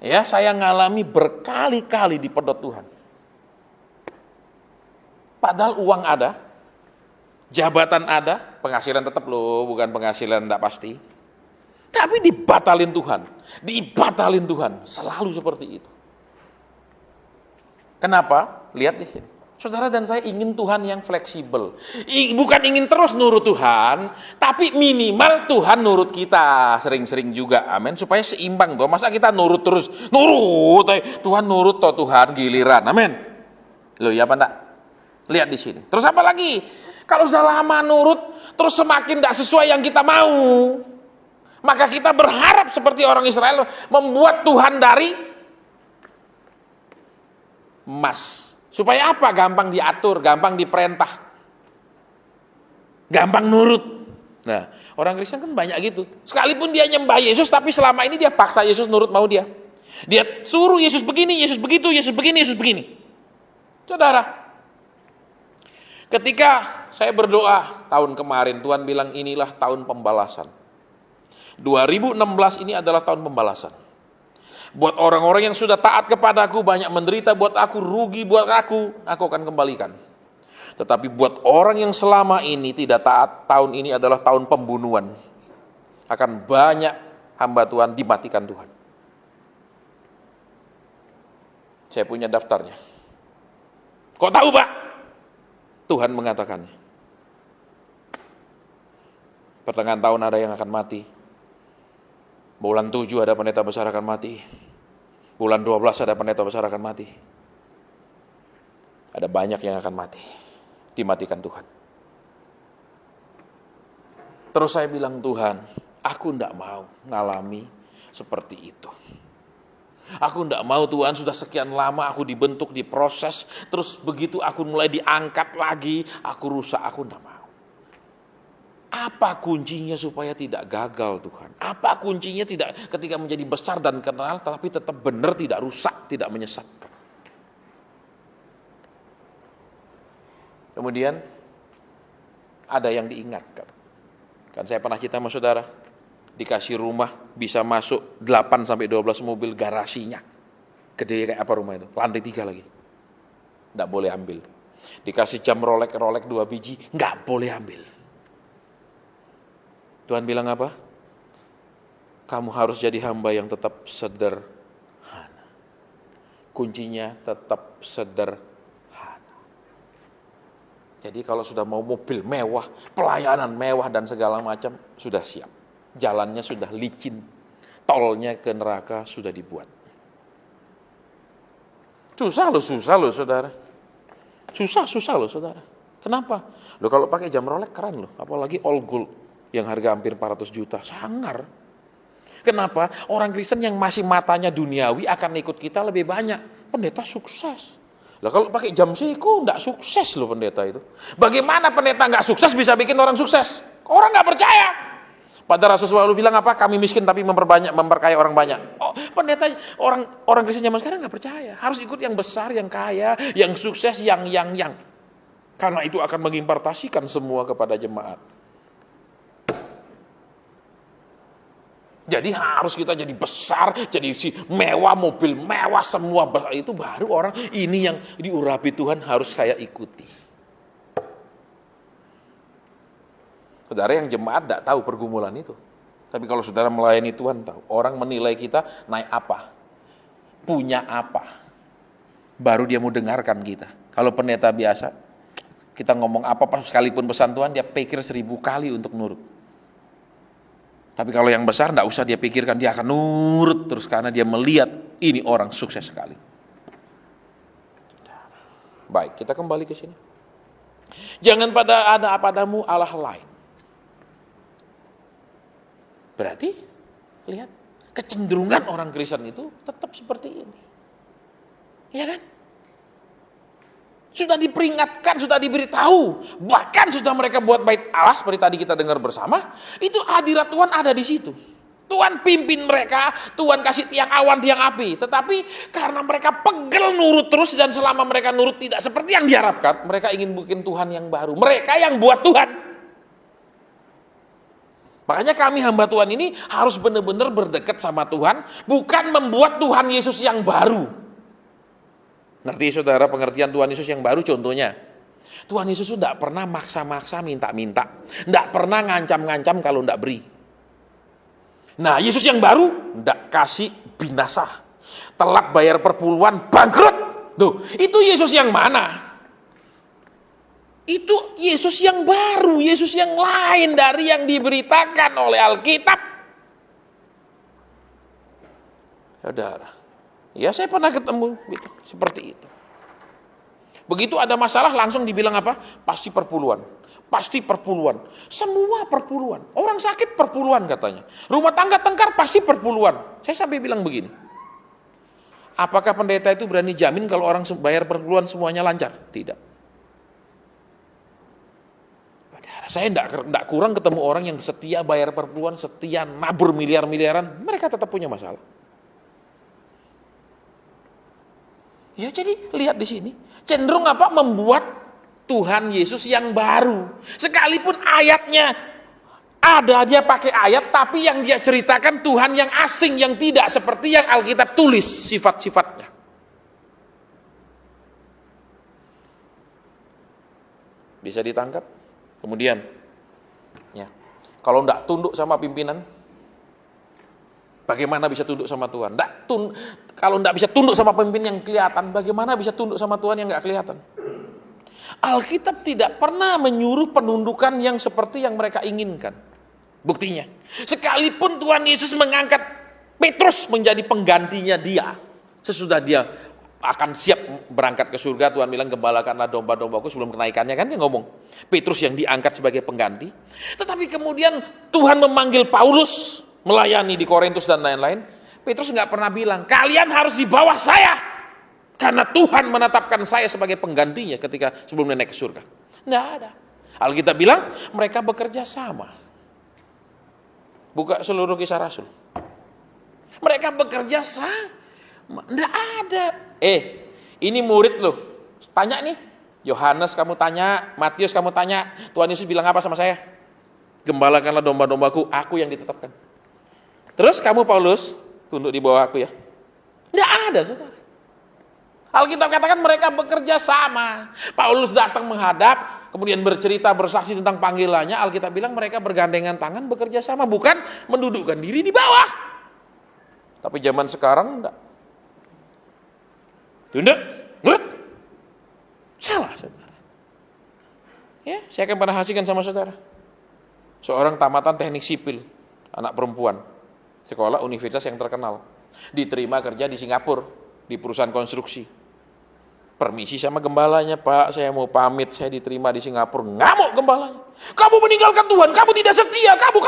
Ya, saya ngalami berkali-kali dipedot Tuhan. Padahal uang ada, jabatan ada, penghasilan tetap loh, bukan penghasilan enggak pasti. Tapi dibatalin Tuhan, selalu seperti itu. Kenapa? Lihat di sini. Saudara dan saya ingin Tuhan yang fleksibel. Bukan ingin terus nurut Tuhan, tapi minimal Tuhan nurut kita sering-sering juga. Amin. Supaya seimbang toh. Masa kita nurut terus? Nurut, Tuhan nurut toh, Tuhan giliran. Amin. Loh, ya apa enggak? Lihat di sini. Terus apa lagi? Kalau sudah lama nurut, terus semakin tidak sesuai yang kita mau, maka kita berharap seperti orang Israel membuat Tuhan dari emas. Supaya apa? Gampang diatur, gampang diperintah, gampang nurut. Nah, orang Kristen kan banyak gitu. Sekalipun dia nyembah Yesus, tapi selama ini dia paksa Yesus nurut mau dia. Dia suruh Yesus begini, Yesus begitu, Yesus begini, Yesus begini. Saudara, ketika saya berdoa tahun kemarin, Tuhan bilang inilah tahun pembalasan. 2016 ini adalah tahun pembalasan. Buat orang-orang yang sudah taat kepadaku, banyak menderita buat aku, rugi buat aku akan kembalikan. Tetapi buat orang yang selama ini tidak taat, tahun ini adalah tahun pembunuhan. Akan banyak hamba Tuhan dimatikan Tuhan. Saya punya daftarnya. Kok tahu, Pak? Tuhan mengatakannya. Pertengahan tahun ada yang akan mati. Bulan 7 ada pendeta besar akan mati. Bulan 12 ada pendeta besar akan mati. Ada banyak yang akan mati. Dimatikan Tuhan. Terus saya bilang, Tuhan, aku tidak mau ngalami seperti itu. Aku tidak mau, Tuhan, sudah sekian lama aku dibentuk, diproses, terus begitu aku mulai diangkat lagi, aku rusak, aku tidak mau. Apa kuncinya supaya tidak gagal, Tuhan? Apa kuncinya tidak ketika menjadi besar dan kenal, tapi tetap benar, tidak rusak, tidak menyesatkan? Kemudian ada yang diingatkan. Kan saya pernah cerita sama saudara, dikasih rumah bisa masuk 8-12 mobil garasinya. Gede kayak apa rumah itu? Lantai 3 lagi. Nggak boleh ambil. Dikasih jam Rolex 2 biji, nggak boleh ambil. Tuhan bilang apa? kamu harus jadi hamba yang tetap sederhana. Kuncinya tetap sederhana. Jadi kalau sudah mau mobil mewah, pelayanan mewah dan segala macam, sudah siap. Jalannya sudah licin, tolnya ke neraka sudah dibuat. Susah loh saudara. Susah loh saudara. Kenapa? Loh kalau pakai jam Rolex keren loh, apalagi all gold yang harga hampir 400 juta, sangar. Kenapa? Orang Kristen yang masih matanya duniawi akan ikut kita lebih banyak. Pendeta sukses. Lah kalau pakai jam Seiko enggak sukses loh pendeta itu. Bagaimana pendeta enggak sukses bisa bikin orang sukses? Orang enggak percaya. Padahal Rasulullah selalu bilang apa? Kami miskin tapi memperkaya orang banyak. Oh, pendeta orang Kristen zaman sekarang enggak percaya. Harus ikut yang besar, yang kaya, yang sukses, yang. Karena itu akan mengimpartasikan semua kepada jemaat. Jadi harus kita jadi besar, jadi mewah, mobil mewah, semua itu baru orang ini yang diurapi Tuhan harus saya ikuti. Saudara yang jemaat tidak tahu pergumulan itu. Tapi kalau saudara melayani Tuhan tahu, orang menilai kita naik apa, punya apa, baru dia mau dengarkan kita. Kalau pendeta biasa, kita ngomong apa sekalipun pesan Tuhan, dia pikir 1000 kali untuk nurut. Tapi kalau yang besar enggak usah dia pikirkan, dia akan nurut terus karena dia melihat ini orang sukses sekali. Baik, kita kembali ke sini. Jangan ada padamu Allah lain. Berarti lihat kecenderungan orang Kristen itu tetap seperti ini. Iya kan? Sudah diperingatkan, sudah diberitahu, bahkan sudah mereka buat bait Allah seperti tadi kita dengar bersama, itu hadirat Tuhan ada di situ. Tuhan pimpin mereka, Tuhan kasih tiang awan, tiang api. Tetapi karena mereka pegel nurut terus dan selama mereka nurut tidak seperti yang diharapkan, mereka ingin bikin Tuhan yang baru. Mereka yang buat Tuhan. Makanya kami hamba Tuhan ini harus benar-benar berdekat sama Tuhan, bukan membuat Tuhan Yesus yang baru. Ngerti saudara pengertian Tuhan Yesus yang baru? Contohnya, Tuhan Yesus itu tidak pernah maksa-maksa minta-minta. Tidak pernah ngancam-ngancam kalau tidak beri. Nah Yesus yang baru, tidak kasih binasa. Telat bayar perpuluhan, bangkrut. Tuh, itu Yesus yang mana? Itu Yesus yang baru, Yesus yang lain dari yang diberitakan oleh Alkitab. Saudara, ya saya pernah ketemu gitu, seperti itu. Begitu ada masalah langsung dibilang apa? Pasti perpuluhan. Pasti perpuluhan. Semua perpuluhan. Orang sakit perpuluhan katanya. Rumah tangga tengkar pasti perpuluhan. Saya sampai bilang begini. Apakah pendeta itu berani jamin kalau orang bayar perpuluhan semuanya lancar? Tidak. Saya tidak kurang ketemu orang yang setia bayar perpuluhan, setia nabur miliar-miliaran. Mereka tetap punya masalah. Ya jadi lihat di sini, cenderung apa? Membuat Tuhan Yesus yang baru. Sekalipun ayatnya ada, dia pakai ayat, tapi yang dia ceritakan Tuhan yang asing, yang tidak seperti yang Alkitab tulis sifat-sifatnya. Bisa ditangkap? Kemudian, ya, kalau tidak tunduk sama pimpinan, bagaimana bisa tunduk sama Tuhan? Kalau tidak bisa tunduk sama pemimpin yang kelihatan, bagaimana bisa tunduk sama Tuhan yang nggak kelihatan? Alkitab tidak pernah menyuruh penundukan yang seperti yang mereka inginkan. Buktinya, sekalipun Tuhan Yesus mengangkat Petrus menjadi penggantinya dia, sesudah dia akan siap berangkat ke surga, Tuhan bilang gembalakanlah domba-dombaku sebelum kenaikannya, kan dia ngomong. Petrus yang diangkat sebagai pengganti. Tetapi kemudian Tuhan memanggil Paulus melayani di Korintus dan lain-lain. Petrus nggak pernah bilang, kalian harus di bawah saya, karena Tuhan menetapkan saya sebagai penggantinya ketika sebelum naik ke surga. Nggak ada. Alkitab bilang mereka bekerja sama. Buka seluruh Kisah Rasul. Mereka bekerja sama. Nggak ada. Ini murid loh. Tanya nih, Yohanes kamu tanya, Matius kamu tanya, Tuhan Yesus bilang apa sama saya? Gembalakanlah domba-dombaku, aku yang ditetapkan. Terus kamu Paulus, tunduk di bawah aku ya. Nggak ada, saudara. Alkitab katakan mereka bekerja sama. Paulus datang menghadap, kemudian bercerita, bersaksi tentang panggilannya. Alkitab bilang mereka bergandengan tangan, bekerja sama, bukan mendudukkan diri di bawah. Tapi zaman sekarang enggak. Tunduk, nurut. Salah, saudara. Ya, saya akan pernah hasilkan sama saudara. Seorang tamatan teknik sipil, anak perempuan, sekolah universitas yang terkenal, diterima kerja di Singapura, di perusahaan konstruksi. Permisi sama gembalanya, Pak, saya mau pamit, saya diterima di Singapura. Ngamuk gembalanya. Kamu meninggalkan Tuhan, kamu tidak setia, kamu.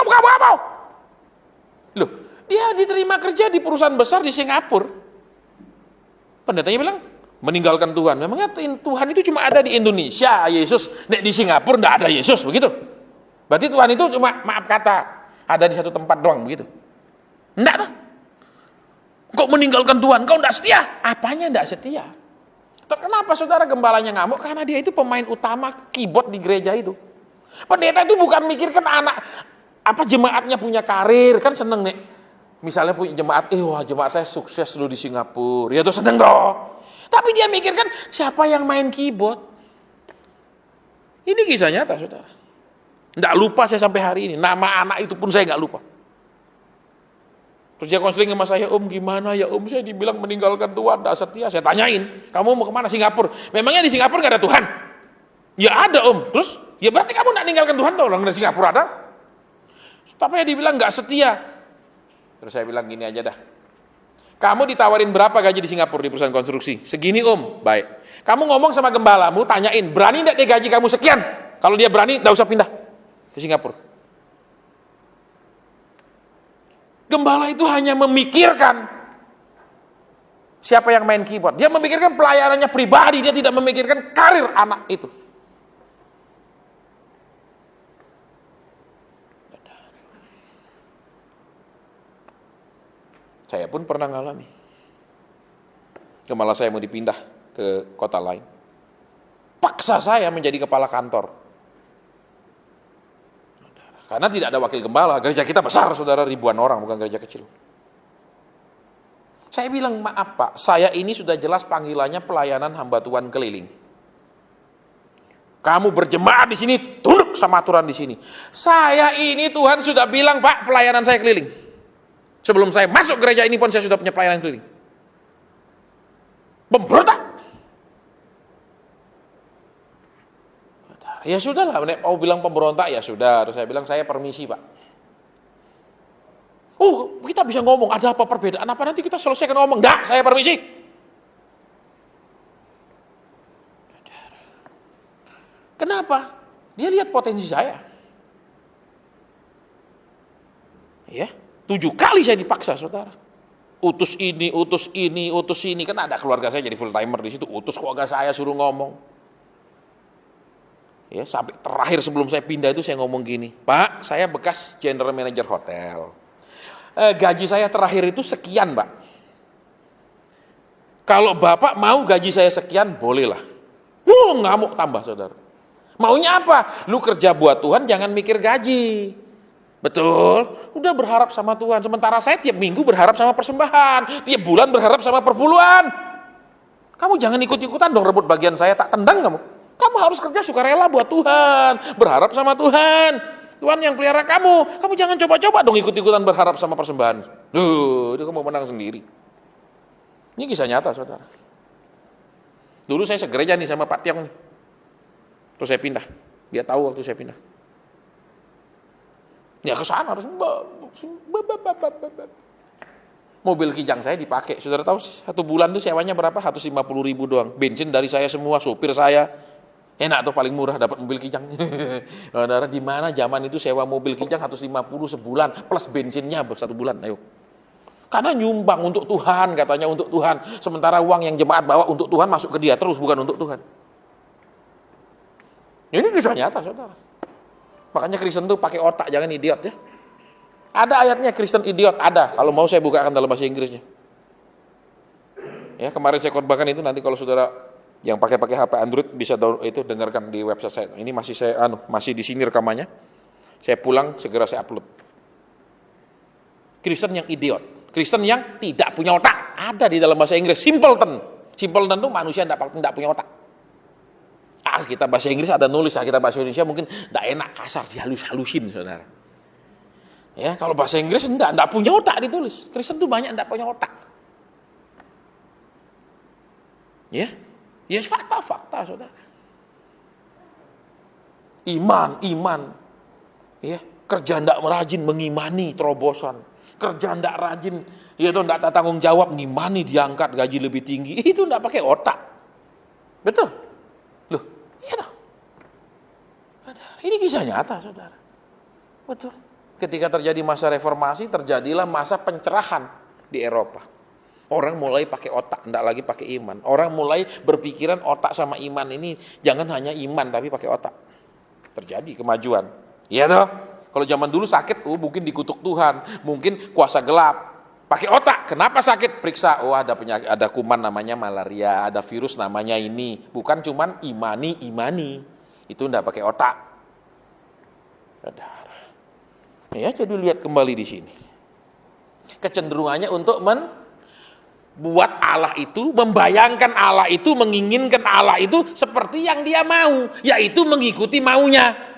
Loh, dia diterima kerja di perusahaan besar di Singapura. Pendetanya bilang, meninggalkan Tuhan. Memangnya Tuhan itu cuma ada di Indonesia, Yesus. Nek di Singapura enggak ada Yesus, begitu. Berarti Tuhan itu cuma maaf kata, ada di satu tempat doang, begitu. Enggak lah. Kok meninggalkan Tuhan, kau enggak setia? Apanya enggak setia? Kenapa saudara gembalanya ngamuk? Karena dia itu pemain utama keyboard di gereja itu. Pendeta itu bukan mikirkan anak, jemaatnya punya karir, kan seneng nek. Misalnya punya jemaat, wah jemaat saya sukses dulu di Singapura, ya tuh seneng dong. Tapi dia mikirkan siapa yang main keyboard. Ini kisah nyata saudara. Nggak lupa saya sampai hari ini, nama anak itu pun saya nggak lupa. Terus dia konseling sama saya, Om gimana ya Om, saya dibilang meninggalkan Tuhan, tidak setia. Saya tanyain, kamu mau kemana? Singapura. Memangnya di Singapura nggak ada Tuhan? Ya ada Om. Terus, ya berarti kamu nggak meninggalkan Tuhan dong, orang di Singapura ada. Tapi dia dibilang nggak setia. Terus saya bilang gini aja dah. Kamu ditawarin berapa gaji di Singapura di perusahaan konstruksi? Segini Om. Baik. Kamu ngomong sama gembalamu, tanyain, berani nggak dia gaji kamu sekian? Kalau dia berani, nggak usah pindah ke Singapura. Gembala itu hanya memikirkan siapa yang main keyboard. Dia memikirkan pelayanannya pribadi, dia tidak memikirkan karir anak itu. Saya pun pernah ngalami. Gembala saya mau dipindah ke kota lain. Paksa saya menjadi kepala kantor. Karena tidak ada wakil gembala, gereja kita besar saudara, ribuan orang, bukan gereja kecil. Saya bilang, maaf Pak, saya ini sudah jelas panggilannya pelayanan hamba Tuhan keliling. Kamu berjemaat di sini, tunduk sama aturan di sini. Saya ini Tuhan sudah bilang Pak, pelayanan saya keliling. Sebelum saya masuk gereja ini pun saya sudah punya pelayanan keliling. Pemberontak. Ya sudah lah, mau bilang pemberontak ya sudah. Terus saya bilang, saya permisi Pak. Oh, kita bisa ngomong, ada apa perbedaan apa, nanti kita selesaikan ngomong. Enggak, saya permisi. Kenapa? Dia lihat potensi saya. Ya, 7 kali saya dipaksa saudara. Utus ini, utus ini, utus ini. Kan ada keluarga saya jadi full timer di situ. Utus keluarga saya suruh ngomong. Ya, sampai terakhir sebelum saya pindah itu saya ngomong gini, Pak, saya bekas general manager hotel. Gaji saya terakhir itu sekian, Pak. Kalau Bapak mau gaji saya sekian, bolehlah. Ngamuk tambah, saudara. Maunya apa? Lu kerja buat Tuhan, jangan mikir gaji. Betul? Udah berharap sama Tuhan. Sementara saya tiap minggu berharap sama persembahan, tiap bulan berharap sama perpuluhan. Kamu jangan ikut-ikutan dong rebut bagian saya, tak tendang kamu. Kamu harus kerja sukarela buat Tuhan, berharap sama Tuhan. Tuhan yang pelihara kamu. Kamu jangan coba-coba dong ikut-ikutan berharap sama persembahan. Itu kamu menang sendiri. Ini kisah nyata, saudara. Dulu saya segereja nih sama Pak Tiong nih. Terus saya pindah. Dia tahu waktu saya pindah. Ya ke sana harus mobil kijang saya dipakai. Saudara tahu 1 bulan tuh sewanya berapa? 150.000 doang. Bensin dari saya semua, sopir saya. Enak tuh, paling murah dapat mobil kijang. Saudara, di mana zaman itu sewa mobil kijang 150 sebulan plus bensinnya 1 bulan. Ayo. Karena nyumbang untuk Tuhan, katanya untuk Tuhan. Sementara uang yang jemaat bawa untuk Tuhan masuk ke dia terus, bukan untuk Tuhan. Ini kisah nyata, saudara. Makanya Kristen tuh pakai otak, jangan idiot ya. Ada ayatnya Kristen idiot, ada. Kalau mau saya bukakan dalam bahasa Inggrisnya. Ya, kemarin saya khotbahkan itu, nanti kalau saudara yang pakai HP Android bisa download itu, dengarkan di website saya. Ini masih masih di sini rekamannya. Saya pulang segera saya upload. Kristen yang idiot, Kristen yang tidak punya otak, ada di dalam bahasa Inggris. Simpleton. Simpleton itu manusia tidak punya otak. Kita bahasa Inggris ada nulis, kita bahasa Indonesia mungkin tidak enak, kasar, dihalus-halusin, saudara. Ya, kalau bahasa Inggris enggak punya otak ditulis. Kristen tuh banyak enggak punya otak. Ya. Ya fakta-fakta, Saudara. Iman. Ya, kerja enggak rajin mengimani terobosan. Kerja enggak rajin, ya itu enggak tanggung jawab ngimani diangkat gaji lebih tinggi. Itu enggak pakai otak. Betul? Loh, iya toh. Ini kisah nyata, Saudara. Betul. Ketika terjadi masa reformasi, terjadilah masa pencerahan di Eropa. Orang mulai pakai otak, enggak lagi pakai iman. Orang mulai berpikiran otak sama iman ini jangan hanya iman tapi pakai otak. Terjadi kemajuan. Iya toh? Kalau zaman dulu sakit, mungkin dikutuk Tuhan, mungkin kuasa gelap. Pakai otak, kenapa sakit? Periksa, ada penyakit, ada kuman namanya malaria, ada virus namanya ini. Bukan cuman imani. Itu enggak pakai otak. Saudara. Ya, jadi lihat kembali di sini. Kecenderungannya untuk membuat Allah itu, membayangkan Allah itu, menginginkan Allah itu seperti yang dia mau, yaitu mengikuti maunya.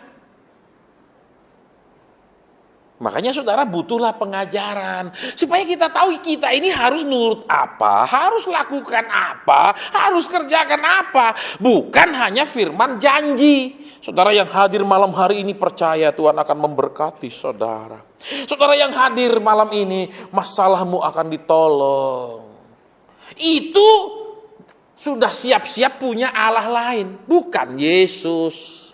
Makanya saudara butuhlah pengajaran supaya kita tahu kita ini harus nurut apa, harus lakukan apa, harus kerjakan apa, bukan hanya firman janji. Saudara yang hadir malam hari ini percaya Tuhan akan memberkati saudara. Saudara yang hadir malam ini masalahmu akan ditolong. Itu sudah siap-siap punya Allah lain, bukan Yesus.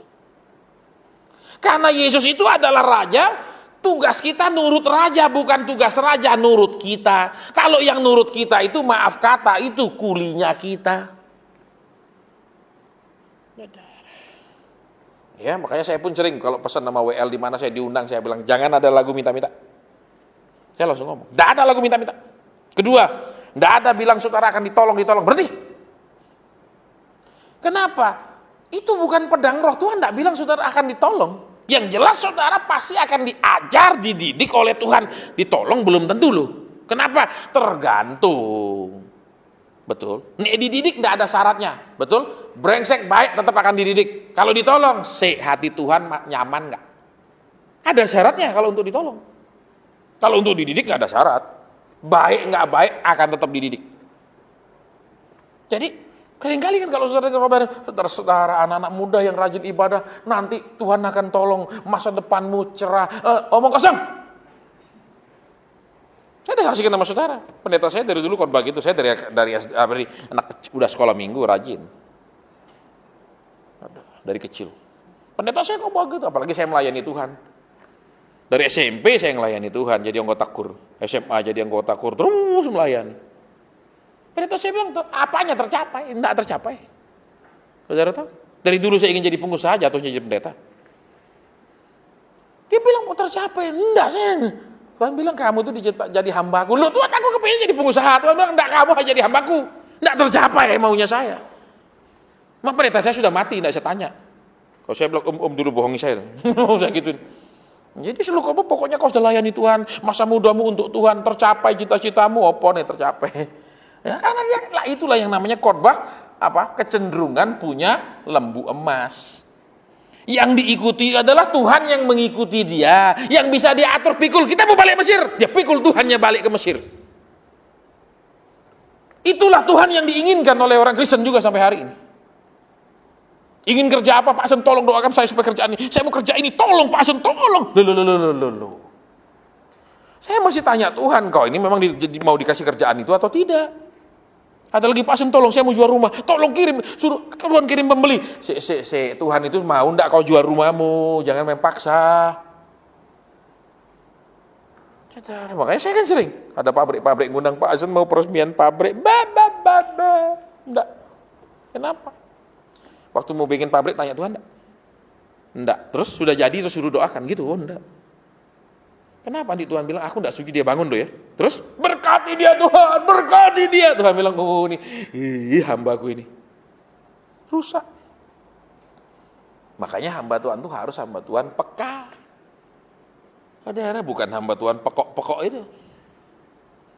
Karena Yesus itu adalah raja. Tugas kita nurut raja, bukan tugas raja nurut kita. Kalau yang nurut kita itu maaf kata, itu kulinya kita. Ya, makanya saya pun sering kalau pesan nama WL di mana saya diundang, saya bilang jangan ada lagu minta-minta. Saya langsung ngomong, enggak ada lagu minta-minta. Kedua, enggak ada bilang saudara akan ditolong, berhenti. Kenapa? Itu bukan pedang roh, Tuhan enggak bilang saudara akan ditolong. Yang jelas saudara pasti akan diajar, dididik oleh Tuhan. Ditolong belum tentu loh. Kenapa? Tergantung. Betul. Nih dididik tidak ada syaratnya. Betul? Brengsek baik tetap akan dididik. Kalau ditolong, hati Tuhan nyaman nggak? Ada syaratnya kalau untuk ditolong. Kalau untuk dididik nggak ada syarat. Baik nggak baik akan tetap dididik. Jadi kali-kali kan kalau saudara-saudara, anak-anak muda yang rajin ibadah, nanti Tuhan akan tolong, masa depanmu cerah. Omong kosong. Saya udah kasihkan nama saudara. Pendeta saya dari dulu khotbah gitu. Saya dari anak udah sekolah minggu rajin. Dari kecil. Pendeta saya khotbah gitu, apalagi saya melayani Tuhan. Dari SMP saya melayani Tuhan, jadi anggota kur. SMA jadi anggota kur, terus melayani. Pendeta saya bilang, apanya tercapai? Enggak tercapai. Saudara tahu? Dari dulu saya ingin jadi pengusaha, jatuhnya jadi pendeta. Dia bilang, mau tercapai? Enggak, sayang. Tuhan bilang, kamu tuh jadi hambaku. Loh, Tuhan, aku kepingin jadi pengusaha. Tuhan bilang, enggak, kamu aja jadi hambaku. Enggak tercapai maunya saya. Mak pendeta saya sudah mati, enggak saya tanya. Kalau saya bilang, om dulu bohongi saya. Saya gituin. Jadi seluruh kamu pokoknya kau sudah layani Tuhan. Masa mudamu untuk Tuhan, tercapai cita-citamu. Apa nih tercapai? Ya, karena itulah yang namanya khotbah kecenderungan punya lembu emas. Yang diikuti adalah Tuhan yang mengikuti dia, yang bisa diatur pikul. Kita mau balik Mesir, dia pikul Tuhannya balik ke Mesir. Itulah Tuhan yang diinginkan oleh orang Kristen juga sampai hari ini. Ingin kerja apa, Pak Asen tolong doakan saya supaya kerjaan ini. Saya mau kerja ini, tolong Pak Asen tolong. Loh. Saya masih tanya Tuhan, kau ini memang mau dikasih kerjaan itu atau tidak? Ada lagi Pak Asen tolong, saya mau jual rumah. Tolong kirim, suruh Tuhan kirim pembeli. Tuhan itu mau enggak kau jual rumahmu, jangan main paksa. Makanya saya kan sering ada pabrik ngundang Pak Asen mau peresmian pabrik. Enggak. Kenapa? Waktu mau bikin pabrik tanya Tuhan enggak. Terus sudah jadi terus suruh doakan gitu, enggak. Kenapa nanti Tuhan bilang, aku enggak suci dia bangun loh ya. Terus, berkati dia Tuhan, berkati dia. Tuhan bilang, ini, hambaku ini. Rusak. Makanya hamba Tuhan itu harus hamba Tuhan peka. Ada bukan hamba Tuhan pekok-pekok itu.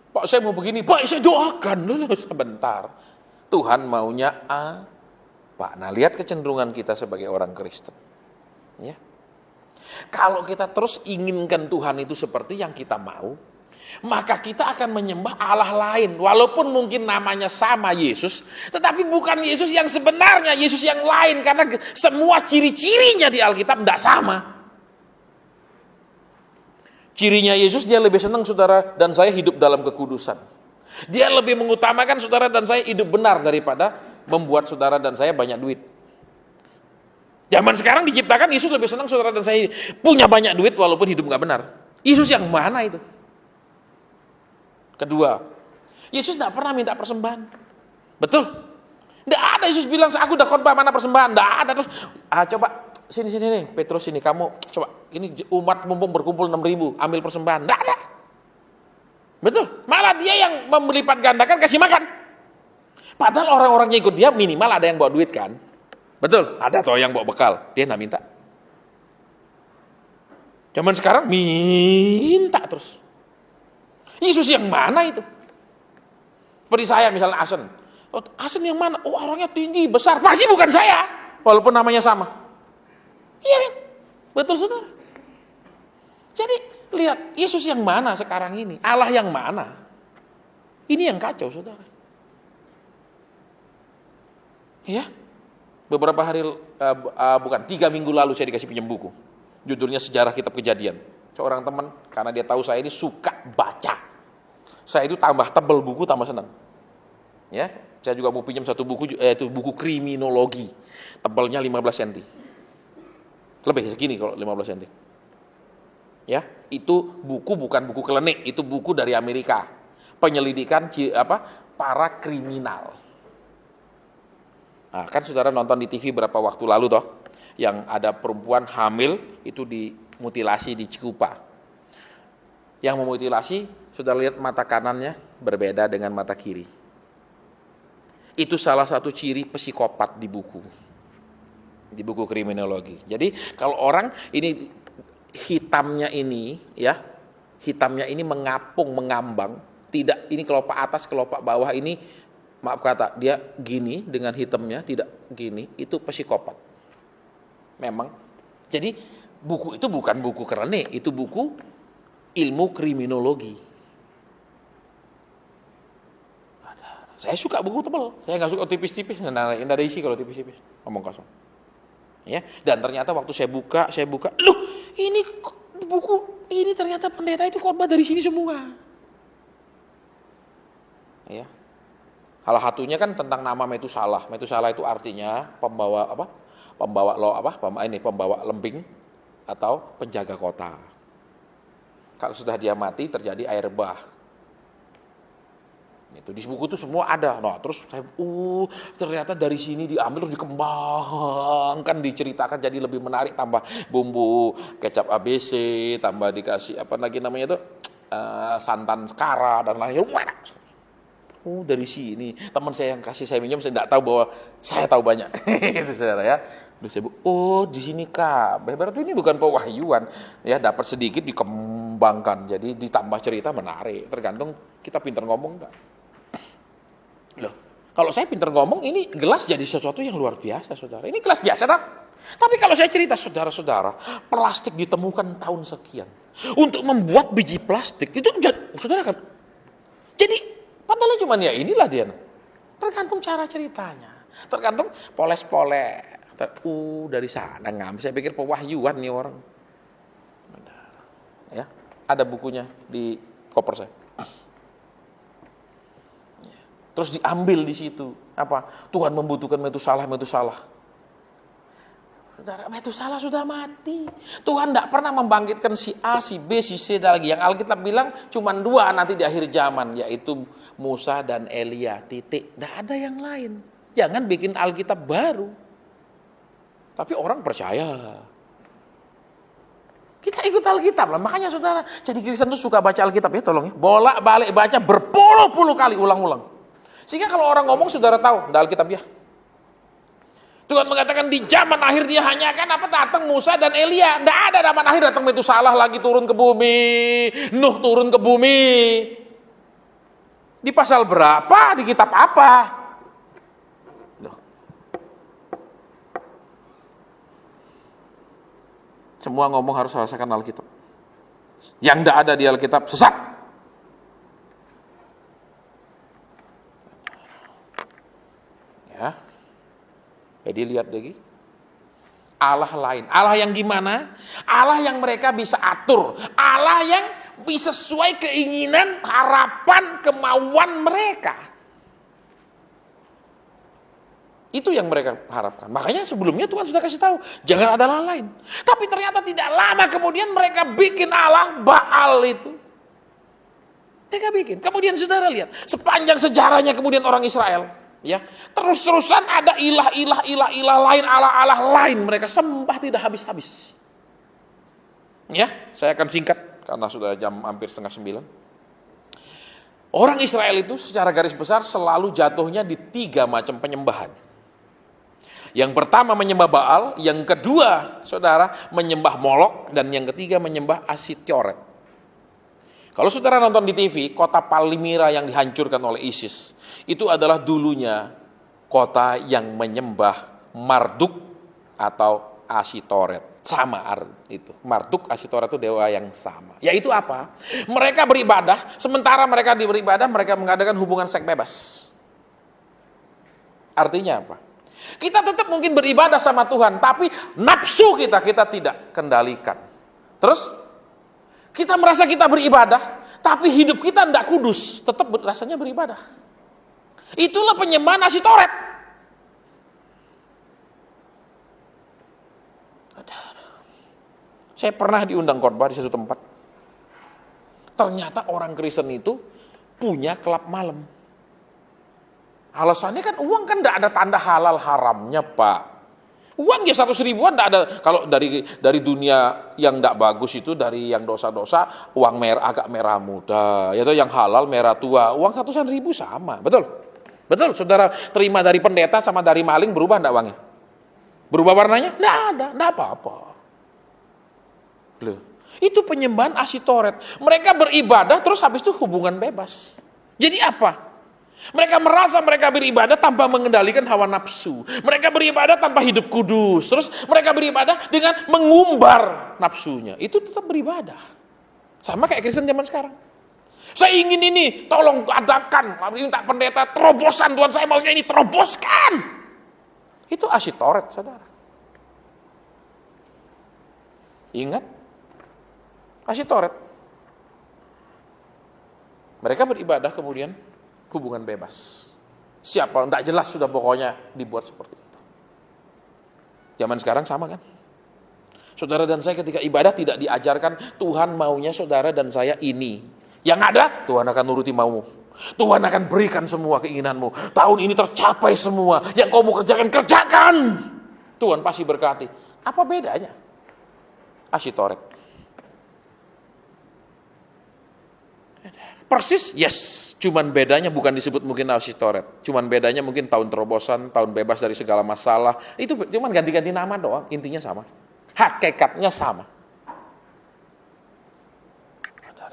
Pak saya mau begini, Pak saya doakan dulu sebentar. Tuhan maunya apa? Nah lihat kecenderungan kita sebagai orang Kristen. Ya. Kalau kita terus inginkan Tuhan itu seperti yang kita mau, maka kita akan menyembah Allah lain. Walaupun mungkin namanya sama Yesus, tetapi bukan Yesus yang sebenarnya, Yesus yang lain. Karena semua ciri-cirinya di Alkitab tidak sama. Cirinya Yesus, dia lebih senang saudara dan saya hidup dalam kekudusan. Dia lebih mengutamakan saudara dan saya hidup benar daripada membuat saudara dan saya banyak duit. Zaman sekarang diciptakan Yesus lebih senang saudara dan saya punya banyak duit walaupun hidup nggak benar. Yesus yang mana itu? Kedua, Yesus tidak pernah minta persembahan. Betul? Tidak ada Yesus bilang, aku udah khotbah mana persembahan. Tidak ada. Terus, coba sini nih, Petrus ini kamu coba, ini umat mumpung berkumpul 6.000, ambil persembahan. Tidak ada. Betul? Malah dia yang melipat gandakan kasih makan. Padahal orang-orangnya ikut dia minimal ada yang bawa duit kan. Betul? Ada toh yang bawa bekal. Dia tidak minta. Zaman sekarang minta terus. Yesus yang mana itu? Seperti saya misalnya Asen. Oh, Asen yang mana? Oh, orangnya tinggi, besar. Pasti bukan saya. Walaupun namanya sama. Iya kan? Betul saudara. Jadi lihat, Yesus yang mana sekarang ini? Allah yang mana? Ini yang kacau saudara. Ya. Beberapa hari, 3 minggu lalu saya dikasih pinjam buku. Judulnya Sejarah Kitab Kejadian. Seorang teman, karena dia tahu saya ini suka baca. Saya itu tambah tebel buku, tambah senang. Ya, saya juga mau pinjam satu buku, itu buku kriminologi. Tebelnya 15 cm. Lebih segini kalau 15 cm. Ya, itu buku bukan buku klinik, itu buku dari Amerika. Penyelidikan para kriminal. Nah, kan saudara nonton di TV berapa waktu lalu toh, yang ada perempuan hamil itu dimutilasi di Cikupa. Yang memutilasi, saudara lihat mata kanannya berbeda dengan mata kiri. Itu salah satu ciri psikopat di buku kriminologi. Jadi kalau orang ini hitamnya ini mengapung, mengambang, tidak ini kelopak atas, kelopak bawah ini, maaf kata, dia gini dengan hitamnya, tidak gini, itu psikopat. Memang. Jadi buku itu bukan buku klinik, itu buku ilmu kriminologi. Saya suka buku tebal, saya nggak suka tipis-tipis, nggak ada isi kalau tipis-tipis, ngomong kosong. Ya, dan ternyata waktu saya buka, loh, ini buku ini ternyata pendeta itu khotbah dari sini semua. Ya. Salah satunya kan tentang nama Metusalah. Metusalah itu artinya pembawa lembing atau penjaga kota. Kalau sudah dia mati terjadi air bah. Itu di buku itu semua ada. Nah, terus saya ternyata dari sini diambil terus dikembangkan, diceritakan jadi lebih menarik, tambah bumbu kecap ABC, tambah dikasih apa lagi namanya itu santan kara dan lain-lain. Dari sini teman saya yang kasih saya minum, saya tidak tahu bahwa saya tahu banyak. Itu saudara ya. Di sini berarti ini bukan pewahyuan ya, dapat sedikit dikembangkan jadi ditambah cerita menarik, tergantung kita pintar ngomong enggak. Loh, kalau saya pintar ngomong ini gelas jadi sesuatu yang luar biasa saudara. Ini gelas biasa tak? Tapi kalau saya cerita saudara-saudara, plastik ditemukan tahun sekian. Untuk membuat biji plastik itu saudara kan. Jadi padahal cuma ya inilah dia. Tergantung cara ceritanya. Tergantung poles-poles. Dari sana ngambil. Saya pikir pewahyuan nih orang. Ya, ada bukunya di koper saya. Terus diambil di situ. Apa? Tuhan membutuhkan Metusalah. Saudara, Metusalah sudah mati. Tuhan tidak pernah membangkitkan si A, si B, si C lagi. Yang Alkitab bilang cuma 2 nanti di akhir zaman, yaitu Musa dan Elia. Titik. Tidak ada yang lain. Jangan bikin Alkitab baru. Tapi orang percaya. Kita ikut Alkitab lah. Makanya saudara, jadi Kristen itu suka baca Alkitab ya, tolong ya. Bolak-balik baca berpuluh-puluh kali, ulang-ulang. Sehingga kalau orang ngomong saudara tahu, ada Alkitab ya. Tuhan mengatakan di zaman akhir dia hanya akan datang Musa dan Elia. Tidak ada zaman akhir datang Metusalah lagi turun ke bumi, Nuh turun ke bumi. Di pasal berapa? Di kitab apa? Loh. Semua ngomong harus selesaikan Alkitab. Yang tidak ada di Alkitab sesat. Ya. Jadi lihat lagi. Allah lain. Allah yang gimana? Allah yang mereka bisa atur. Allah yang bisa sesuai keinginan, harapan, kemauan mereka. Itu yang mereka harapkan. Makanya sebelumnya Tuhan sudah kasih tahu, jangan ada Allah lain. Tapi ternyata tidak lama kemudian mereka bikin Allah Baal itu. Mereka bikin. Kemudian saudara lihat, sepanjang sejarahnya kemudian orang Israel, ya, terus-terusan ada ilah lain, Allah lain, mereka sembah tidak habis-habis. Ya, saya akan singkat karena sudah jam hampir 8:30. Orang Israel itu secara garis besar selalu jatuhnya di 3 macam penyembahan. Yang pertama menyembah Baal, yang kedua, saudara, menyembah Molok, dan yang ketiga menyembah Asitoret. Kalau saudara nonton di TV, kota Palmyra yang dihancurkan oleh ISIS, itu adalah dulunya kota yang menyembah Marduk atau Asitoret. Sama itu. Marduk, Asitoret itu dewa yang sama. Yaitu apa? Mereka beribadah, sementara mereka beribadah, mereka mengadakan hubungan seks bebas. Artinya apa? Kita tetap mungkin beribadah sama Tuhan, tapi nafsu kita tidak kendalikan. Terus kita merasa kita beribadah, tapi hidup kita tidak kudus, tetap rasanya beribadah. Itulah penyembahan Asitoret. Saya pernah diundang khotbah di satu tempat. Ternyata orang Kristen itu punya klub malam. Alasannya kan uang kan tidak ada tanda halal haramnya, Pak. Uang ya 100 ribuan tidak ada. Kalau dari dunia yang tidak bagus itu, dari yang dosa-dosa, uang merah agak merah muda, yaitu yang halal merah tua, uang 100 ribu sama, betul? Betul, saudara terima dari pendeta sama dari maling berubah tidak uangnya? Berubah warnanya? Tidak ada, tidak apa-apa. Loh, itu penyembahan Asitoret. Mereka beribadah terus habis itu hubungan bebas. Jadi apa? Mereka merasa mereka beribadah tanpa mengendalikan hawa nafsu. Mereka beribadah tanpa hidup kudus. Terus mereka beribadah dengan mengumbar nafsunya. Itu tetap beribadah. Sama kayak Kristen zaman sekarang. Saya ingin ini, tolong adakan. Minta pendeta, terobosan Tuhan, saya maunya ini, teroboskan. Itu Asitoret, saudara. Ingat? Asitoret. Mereka beribadah kemudian hubungan bebas. Siapa? Tidak jelas sudah pokoknya dibuat seperti itu. Zaman sekarang sama kan? Saudara dan saya ketika ibadah tidak diajarkan Tuhan maunya saudara dan saya ini. Yang ada Tuhan akan nuruti maumu. Tuhan akan berikan semua keinginanmu. Tahun ini tercapai semua. Yang kau mau kerjakan, kerjakan. Tuhan pasti berkati. Apa bedanya? Asitoret. Persis, yes. Cuman bedanya bukan disebut mungkin Asitoret. Cuman bedanya mungkin tahun terobosan, tahun bebas dari segala masalah. Itu cuman ganti-ganti nama doang, intinya sama. Hakikatnya sama.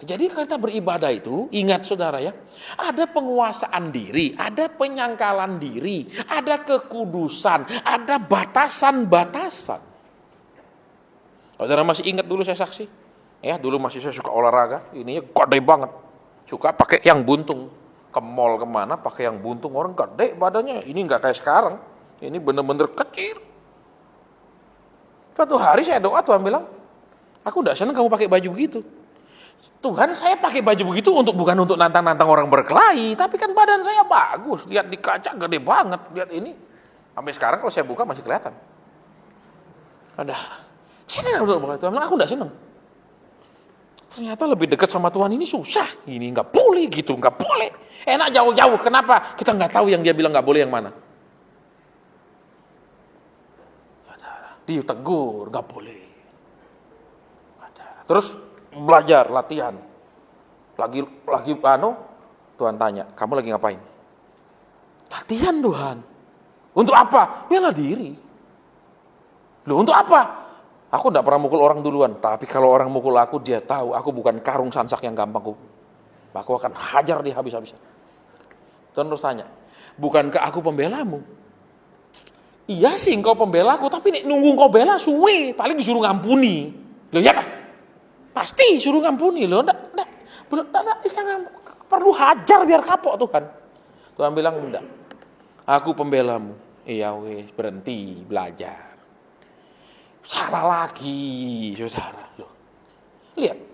Jadi kita beribadah itu, ingat saudara ya, ada penguasaan diri, ada penyangkalan diri, ada kekudusan, ada batasan-batasan. Saudara masih ingat dulu saya saksi? Ya, dulu masih saya suka olahraga, ininya gede banget. Suka pakai yang buntung, ke mall kemana pakai yang buntung, orang gede badannya, ini nggak kayak sekarang, ini bener-bener kecil. Suatu hari saya doa, Tuhan bilang, aku nggak senang kamu pakai baju begitu. Tuhan, saya pakai baju begitu bukan untuk nantang-nantang orang berkelahi, tapi kan badan saya bagus, lihat di kaca gede banget, lihat ini. Sampai sekarang kalau saya buka masih kelihatan. Ada, saya nggak berkata, Tuhan bilang, aku nggak senang. Ternyata lebih dekat sama Tuhan ini susah. Ini nggak boleh gitu, nggak boleh. Enak jauh-jauh. Kenapa? Kita nggak tahu yang dia bilang nggak boleh yang mana. Ditegur, nggak boleh. Terus belajar, latihan. Lagi Tuhan tanya, kamu lagi ngapain? Latihan Tuhan. Untuk apa? Bela diri. Loh, untuk apa? Aku tidak pernah mukul orang duluan, tapi kalau orang mukul aku, dia tahu aku bukan karung sansak yang gampang. Aku akan hajar dia habis-habisan. Terus tanya, bukankah aku pembelamu? Iya sih engkau pembelaku, tapi nunggu engkau bela suwe, paling disuruh ngampuni. Loh ya Pak? Pasti suruh ngampuni loh. Enggak perlu hajar biar kapok Tuhan. Tuhan bilang enggak. Aku pembelamu. Iya wes, berhenti belajar. Salah lagi, saudara. Loh. Lihat.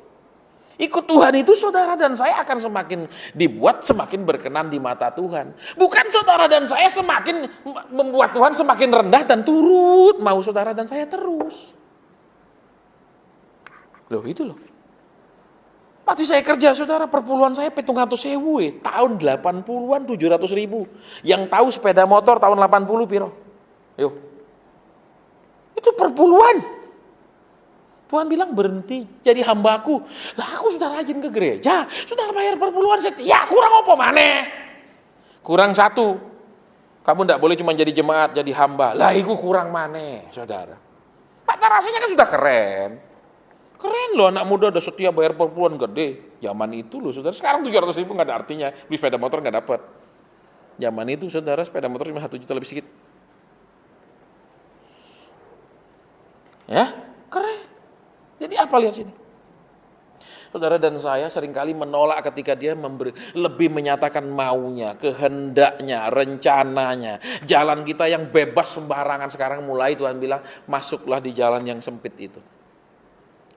Ikut Tuhan itu saudara dan saya akan semakin dibuat semakin berkenan di mata Tuhan. Bukan saudara dan saya semakin membuat Tuhan semakin rendah dan turut mau saudara dan saya terus. Loh itu loh. Waktu saya kerja saudara, perpuluhan saya 700.000 tahun 80-an 700.000. Yang tahu sepeda motor tahun 80 piro? Yuk. Itu perpuluhan. Tuhan bilang berhenti jadi hambaku. Lah aku sudah rajin ke gereja, sudah bayar perpuluhan setia, kurang apa maneh? Kurang satu. Kamu tidak boleh cuma jadi jemaat, jadi hamba. Lah itu kurang maneh, saudara. Kata rasanya kan sudah keren. Keren loh anak muda udah setia bayar perpuluhan gede. Zaman itu loh saudara. Sekarang 700.000 nggak ada artinya. Beli sepeda motor nggak dapat. Zaman itu saudara sepeda motor cuma 1 juta lebih sedikit. Ya, keren. Jadi apa lihat sini? Saudara dan saya seringkali menolak ketika dia lebih menyatakan maunya, kehendaknya, rencananya. Jalan kita yang bebas sembarangan sekarang mulai Tuhan bilang, masuklah di jalan yang sempit itu.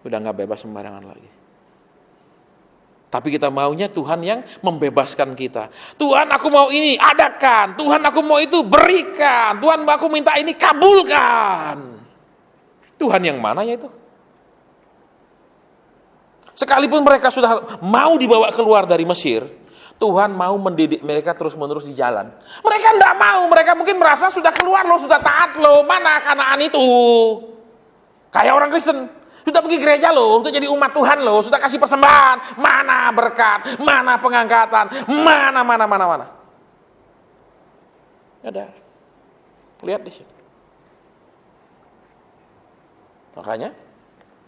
Udah gak bebas sembarangan lagi. Tapi kita maunya Tuhan yang membebaskan kita. Tuhan aku mau ini, adakan. Tuhan aku mau itu, berikan. Tuhan aku minta ini, kabulkan. Tuhan yang mana ya itu? Sekalipun mereka sudah mau dibawa keluar dari Mesir, Tuhan mau mendidik mereka terus-menerus di jalan. Mereka tidak mau, mereka mungkin merasa sudah keluar loh, sudah taat loh, mana Kanaan itu? Kayak orang Kristen, sudah pergi gereja loh, sudah jadi umat Tuhan loh, sudah kasih persembahan, mana berkat, mana pengangkatan, mana. Ada, lihat di sini. Makanya,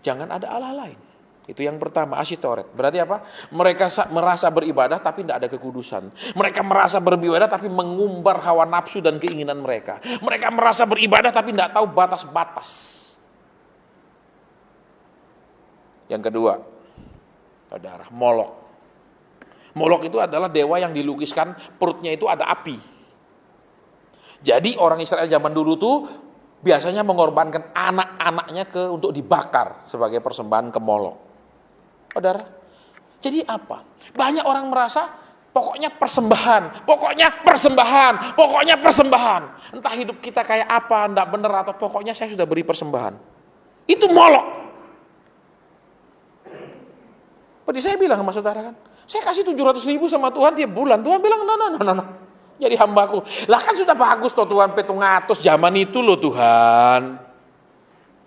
jangan ada Allah lain. Itu yang pertama, asyitoret. Berarti apa? Mereka merasa beribadah tapi tidak ada kekudusan. Mereka merasa beribadah tapi mengumbar hawa nafsu dan keinginan mereka. Mereka merasa beribadah tapi tidak tahu batas-batas. Yang kedua, saudara, Molok. Molok itu adalah dewa yang dilukiskan perutnya itu ada api. Jadi orang Israel zaman dulu tuh biasanya mengorbankan anak-anaknya untuk dibakar sebagai persembahan ke Molok. Saudara, jadi apa? Banyak orang merasa pokoknya persembahan. Entah hidup kita kayak apa, enggak benar atau pokoknya saya sudah beri persembahan. Itu Molok. Seperti saya bilang sama saudara kan, saya kasih 700.000 sama Tuhan tiap bulan. Tuhan bilang, no. Jadi hambaku. Lah kan sudah bagus toh Tuhan 700 zaman itu loh Tuhan.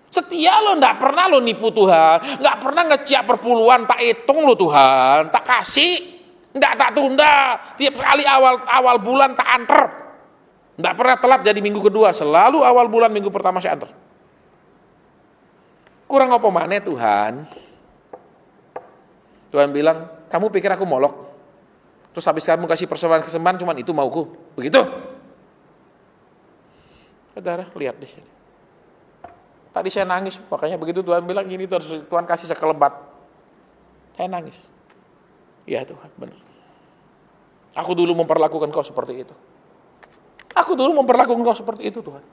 Setia lo, enggak pernah lo nipu Tuhan, enggak pernah ngeciak perpuluhan, tak hitung lo Tuhan, tak kasih, enggak tak tunda, tiap sekali awal bulan tak anter, enggak pernah telat jadi minggu kedua, selalu awal bulan minggu pertama saya anter. Kurang apa maneh Tuhan? Tuhan bilang, kamu pikir aku Molok? Terus habis kamu kasih persembahan cuman itu mauku, begitu? Saudara, lihat di sini. Tadi saya nangis, makanya begitu Tuhan bilang gini terus Tuhan kasih sekelebat. Saya nangis. Iya Tuhan, benar. Aku dulu memperlakukan kau seperti itu. Tuhan.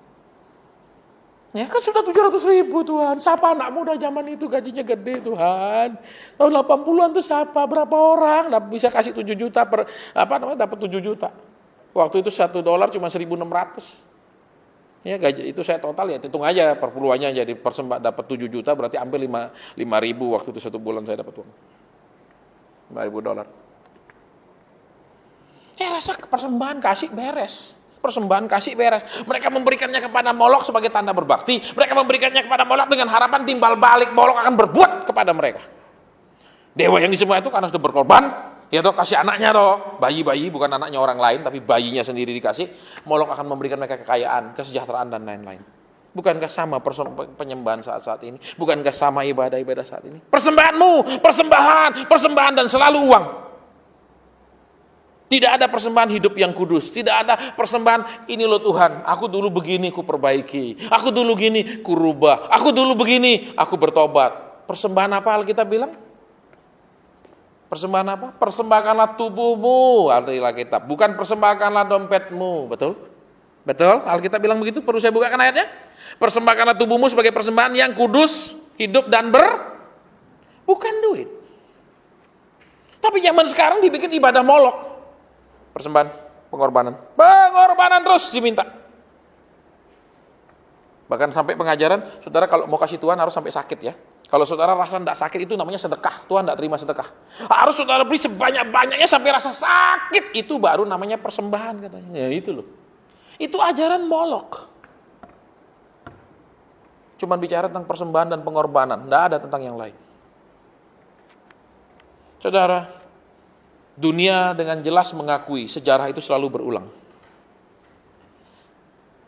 Ya kan sudah 700.000 Tuhan. Siapa anak muda zaman itu gajinya gede Tuhan. Tahun 80-an tuh siapa? Berapa orang? Bisa kasih 7 juta dapat 7 juta. Waktu itu $1 cuma 1.600. Ya gaji itu saya total ya hitung aja perpuluhannya jadi persembah dapat 7 juta berarti ambil 5.000 waktu itu 1 bulan saya dapat uang. $5.000. Saya rasa persembahan kasih beres. Mereka memberikannya kepada Molok sebagai tanda berbakti. Mereka memberikannya kepada Molok dengan harapan timbal balik Molok akan berbuat kepada mereka. Dewa yang disembah itu karena sudah berkorban, ya toh kasih anaknya toh, bayi-bayi bukan anaknya orang lain tapi bayinya sendiri dikasih, Molok akan memberikan mereka kekayaan, kesejahteraan dan lain-lain. Bukankah sama penyembahan saat-saat ini? Bukankah sama ibadah-ibadah saat ini? Persembahan dan selalu uang. Tidak ada persembahan hidup yang kudus, tidak ada persembahan ini loh Tuhan, aku dulu begini ku perbaiki, aku dulu gini ku rubah, aku dulu begini aku bertobat. Persembahan apa Alkitab bilang? Persembahan apa? Persembahkanlah tubuhmu, artinya Alkitab. Bukan persembahkanlah dompetmu, betul? Betul? Alkitab bilang begitu, perlu saya bukakan ayatnya? Persembahkanlah tubuhmu sebagai persembahan yang kudus, hidup dan bukan duit. Tapi zaman sekarang dibikin ibadah molok. Persembahan, pengorbanan. Pengorbanan terus diminta. Bahkan sampai pengajaran, saudara kalau mau kasih Tuhan harus sampai sakit ya. Kalau saudara rasa tidak sakit itu namanya sedekah. Tuhan tidak terima sedekah. Harus saudara beri sebanyak-banyaknya sampai rasa sakit. Itu baru namanya persembahan katanya. Ya itu loh. Itu ajaran molok. Cuman bicara tentang persembahan dan pengorbanan. Tidak ada tentang yang lain. Saudara, dunia dengan jelas mengakui sejarah itu selalu berulang.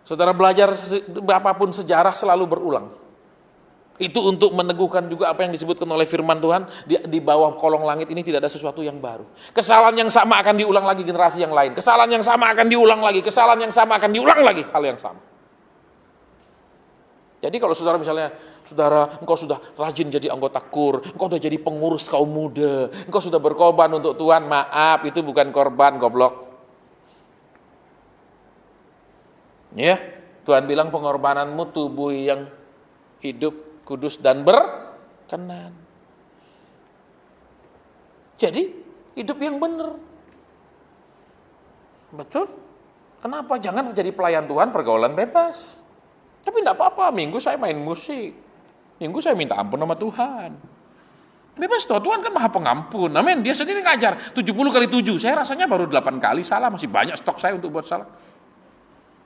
Saudara belajar apapun sejarah selalu berulang. Itu untuk meneguhkan juga apa yang disebutkan oleh firman Tuhan, di bawah kolong langit ini tidak ada sesuatu yang baru. Kesalahan yang sama akan diulang lagi generasi yang lain. Kesalahan yang sama akan diulang lagi. Kesalahan yang sama akan diulang lagi. Hal yang sama. Jadi kalau saudara misalnya, saudara engkau sudah rajin jadi anggota KUR, engkau sudah jadi pengurus kaum muda, engkau sudah berkorban untuk Tuhan, maaf, itu bukan korban, goblok. Ya, Tuhan bilang pengorbananmu tubuh yang hidup, kudus dan berkenan. Jadi hidup yang benar. Betul? Kenapa? Jangan menjadi pelayan Tuhan pergaulan bebas. Tapi tidak apa-apa, minggu saya main musik. Minggu saya minta ampun sama Tuhan. Bebas toh, Tuhan kan maha pengampun. Amin. Dia sendiri ngajar 70 kali 7. Saya rasanya baru 8 kali salah, masih banyak stok saya untuk buat salah.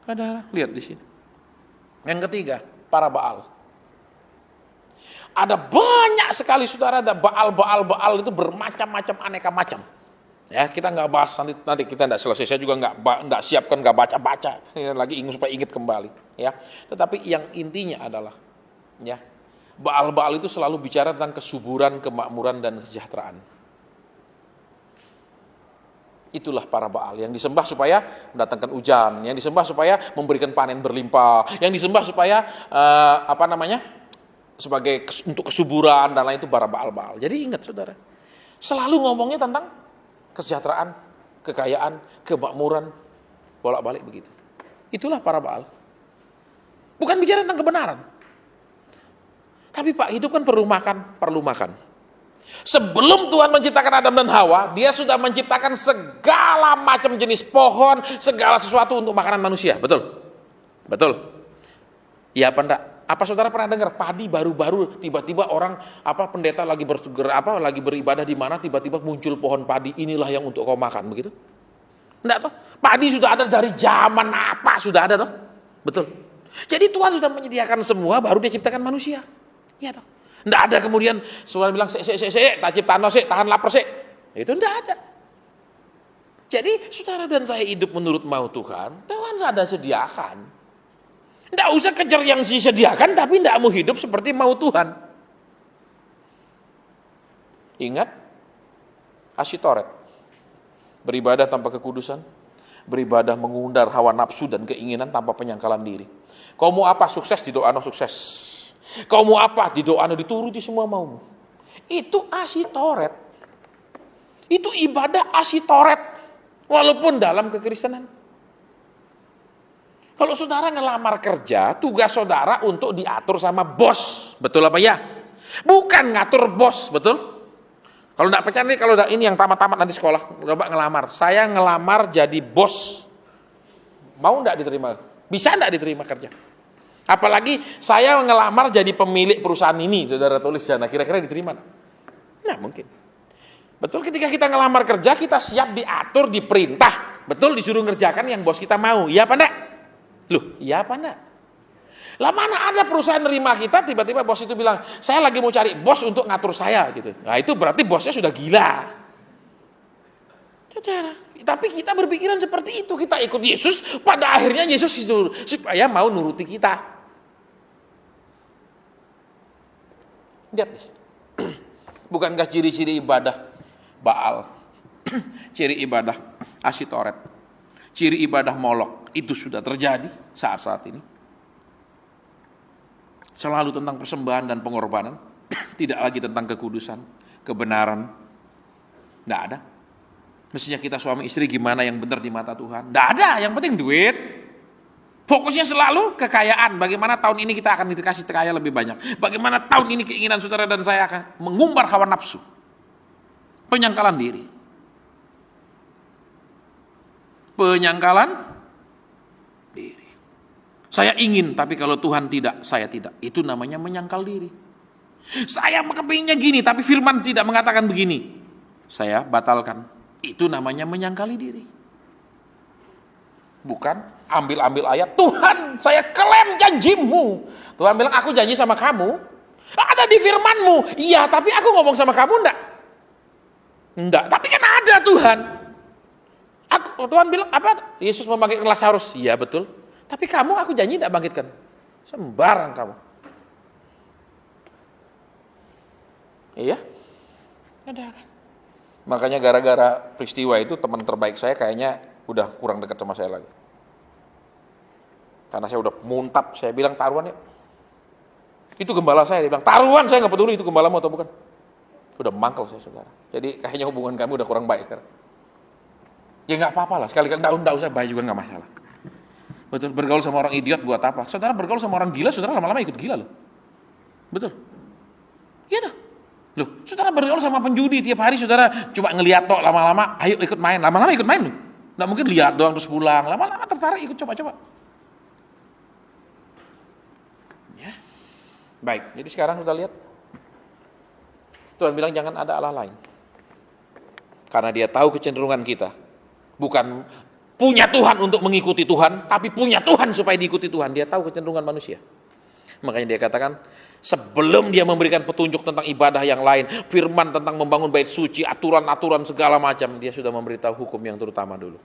Saudara, lihat di sini. Yang ketiga, para Baal. Ada banyak sekali saudara, ada Baal itu bermacam-macam, aneka macam. Ya, kita nggak bahas nanti kita nggak selesai. Saya juga nggak siapkan, nggak baca-baca. Lagi supaya ingat kembali. Ya, tetapi yang intinya adalah, ya, Baal itu selalu bicara tentang kesuburan, kemakmuran dan kesejahteraan. Itulah para Baal yang disembah supaya mendatangkan hujan, yang disembah supaya memberikan panen berlimpah, yang disembah supaya sebagai untuk kesuburan dan lain, itu para Baal. Jadi ingat saudara, selalu ngomongnya tentang kesejahteraan, kekayaan, kemakmuran, bolak-balik begitu. Itulah para Baal. Bukan bicara tentang kebenaran. Tapi Pak, hidup kan perlu makan. Sebelum Tuhan menciptakan Adam dan Hawa, Dia sudah menciptakan segala macam jenis pohon, segala sesuatu untuk makanan manusia. Betul? Betul? Iya apa enggak? Apa saudara pernah dengar padi baru-baru tiba-tiba orang pendeta lagi beribadah di mana tiba-tiba muncul pohon padi, inilah yang untuk kau makan, begitu? Enggak toh? Padi sudah ada dari zaman apa sudah ada toh? Betul. Jadi Tuhan sudah menyediakan semua baru Dia ciptakan manusia. Iya toh? Enggak ada kemudian saudara bilang tak ciptaan tahan lapar sih. Itu enggak ada. Jadi saudara dan saya hidup menurut mau Tuhan ada sediakan. Tidak usah kejar yang disediakan, tapi tidak mau hidup seperti mau Tuhan. Ingat, Ashitoret. Beribadah tanpa kekudusan. Beribadah mengundar hawa nafsu dan keinginan tanpa penyangkalan diri. Kau mau apa? Sukses, didoano sukses. Kau mau apa? Didoano dituruti semua maumu. Itu Ashitoret. Itu ibadah Ashitoret. Walaupun dalam kekristenan. Kalau saudara ngelamar kerja, tugas saudara untuk diatur sama bos. Betul apa ya? Bukan ngatur bos, betul? Kalau enggak percaya nih, kalau ini yang tamat-tamat nanti sekolah, coba ngelamar. Saya ngelamar jadi bos. Mau enggak diterima? Bisa enggak diterima kerja? Apalagi saya ngelamar jadi pemilik perusahaan ini, saudara tulis ya. Nah, kira-kira diterima? Nah, mungkin. Betul, ketika kita ngelamar kerja, kita siap diatur, diperintah. Betul, disuruh ngerjakan yang bos kita mau. Iya apa enggak? Loh, iya apa enggak? Lah mana ada perusahaan nerima kita, tiba-tiba bos itu bilang, saya lagi mau cari bos untuk ngatur saya gitu. Nah itu berarti bosnya sudah gila. Saudara, tapi kita berpikiran seperti itu, kita ikut Yesus, pada akhirnya Yesus itu supaya mau nuruti kita. Lihat nih, bukankah ciri-ciri ibadah Baal, ciri ibadah Ashitoret, ciri ibadah Molok, itu sudah terjadi saat-saat ini. Selalu tentang persembahan dan pengorbanan. Tidak lagi tentang kekudusan, kebenaran. Tidak ada. Mestinya kita suami istri gimana yang benar di mata Tuhan. Tidak ada, yang penting duit. Fokusnya selalu kekayaan. Bagaimana tahun ini kita akan dikasih kaya lebih banyak. Bagaimana tahun ini keinginan saudara dan saya akan mengumbar hawa nafsu. Penyangkalan diri. Penyangkalan diri. Saya ingin, tapi kalau Tuhan tidak, saya tidak. Itu namanya menyangkal diri. Saya kepinginnya gini, tapi firman tidak mengatakan begini. Saya batalkan. Itu namanya menyangkali diri. Bukan ambil ayat, Tuhan saya klaim janjimu. Tuhan bilang, aku janji sama kamu. Ada di firmanmu. Iya, tapi aku ngomong sama kamu enggak? Enggak, tapi kan ada Tuhan. Tuhan bilang, apa? Yesus membangkitkan Lazarus. Iya, betul. Tapi kamu aku janji enggak bangkitkan. Sembarang kamu. Iya? Ada. Makanya gara-gara peristiwa itu teman terbaik saya kayaknya udah kurang dekat sama saya lagi. Karena saya udah muntap, saya bilang taruhan ya. Itu gembala saya, dia bilang taruhan, saya nggak peduli itu gembalamu atau bukan. Udah mangkel saya saudara. Jadi kayaknya hubungan kami udah kurang baik kan. Ya nggak apa-apa lah, sekali-kali enggak usah baik juga nggak masalah. Betul, bergaul sama orang idiot buat apa? Saudara bergaul sama orang gila, saudara lama-lama ikut gila loh. Betul. Iya tuh. Loh, saudara bergaul sama penjudi tiap hari, saudara coba ngeliat tok lama-lama, ayo ikut main, lama-lama ikut main loh. Nggak mungkin lihat doang terus pulang, lama-lama tertarik ikut coba-coba. Ya. Baik, jadi sekarang kita lihat. Tuhan bilang jangan ada Allah lain. Karena dia tahu kecenderungan kita. Bukan punya Tuhan untuk mengikuti Tuhan, tapi punya Tuhan supaya diikuti Tuhan. Dia tahu kecenderungan manusia. Makanya dia katakan, sebelum dia memberikan petunjuk tentang ibadah yang lain, firman tentang membangun bait suci, aturan-aturan segala macam, dia sudah memberitahu hukum yang terutama dulu.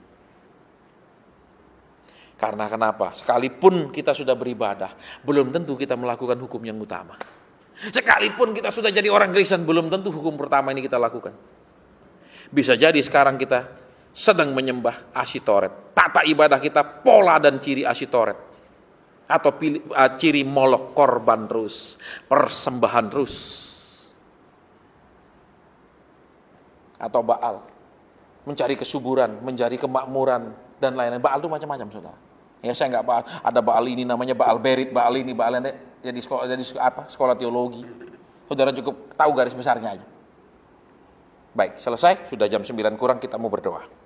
Karena kenapa? Sekalipun kita sudah beribadah, belum tentu kita melakukan hukum yang utama. Sekalipun kita sudah jadi orang Kristen, belum tentu hukum pertama ini kita lakukan. Bisa jadi sekarang kita sedang menyembah Asyitoret. Tata ibadah kita pola dan ciri Asyitoret. Atau ciri Molok, korban terus, persembahan terus. Atau Baal, mencari kesuburan, mencari kemakmuran, dan lain-lain. Baal itu macam-macam saudara. Ya saya nggak Baal, ada Baal ini namanya Baal Berit, Baal ini, Baal ini, jadi sekolah teologi. Saudara cukup tahu garis besarnya aja. Baik, selesai, sudah jam 9 kurang, kita mau berdoa.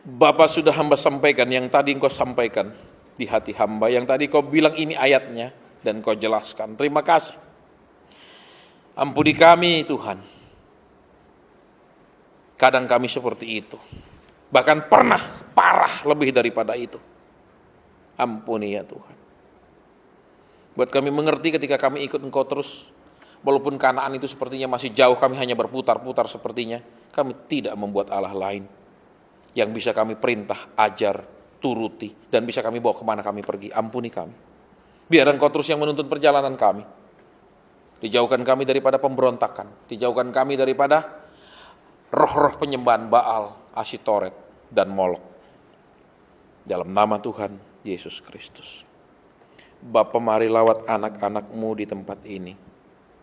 Bapak sudah hamba sampaikan, yang tadi engkau sampaikan di hati hamba, yang tadi kau bilang ini ayatnya, dan kau jelaskan. Terima kasih. Ampuni kami Tuhan. Kadang kami seperti itu. Bahkan pernah parah lebih daripada itu. Ampuni ya Tuhan. Buat kami mengerti ketika kami ikut engkau terus, walaupun Kanaan itu sepertinya masih jauh, kami hanya berputar-putar sepertinya, kami tidak membuat Allah lain yang bisa kami perintah, ajar, turuti, dan bisa kami bawa kemana kami pergi. Ampuni kami. Biar engkau terus yang menuntun perjalanan kami. Dijauhkan kami daripada pemberontakan. Dijauhkan kami daripada roh-roh penyembahan Baal, Asyitoret, dan Molok. Dalam nama Tuhan Yesus Kristus. Bapa, mari lawat anak-anak-Mu di tempat ini.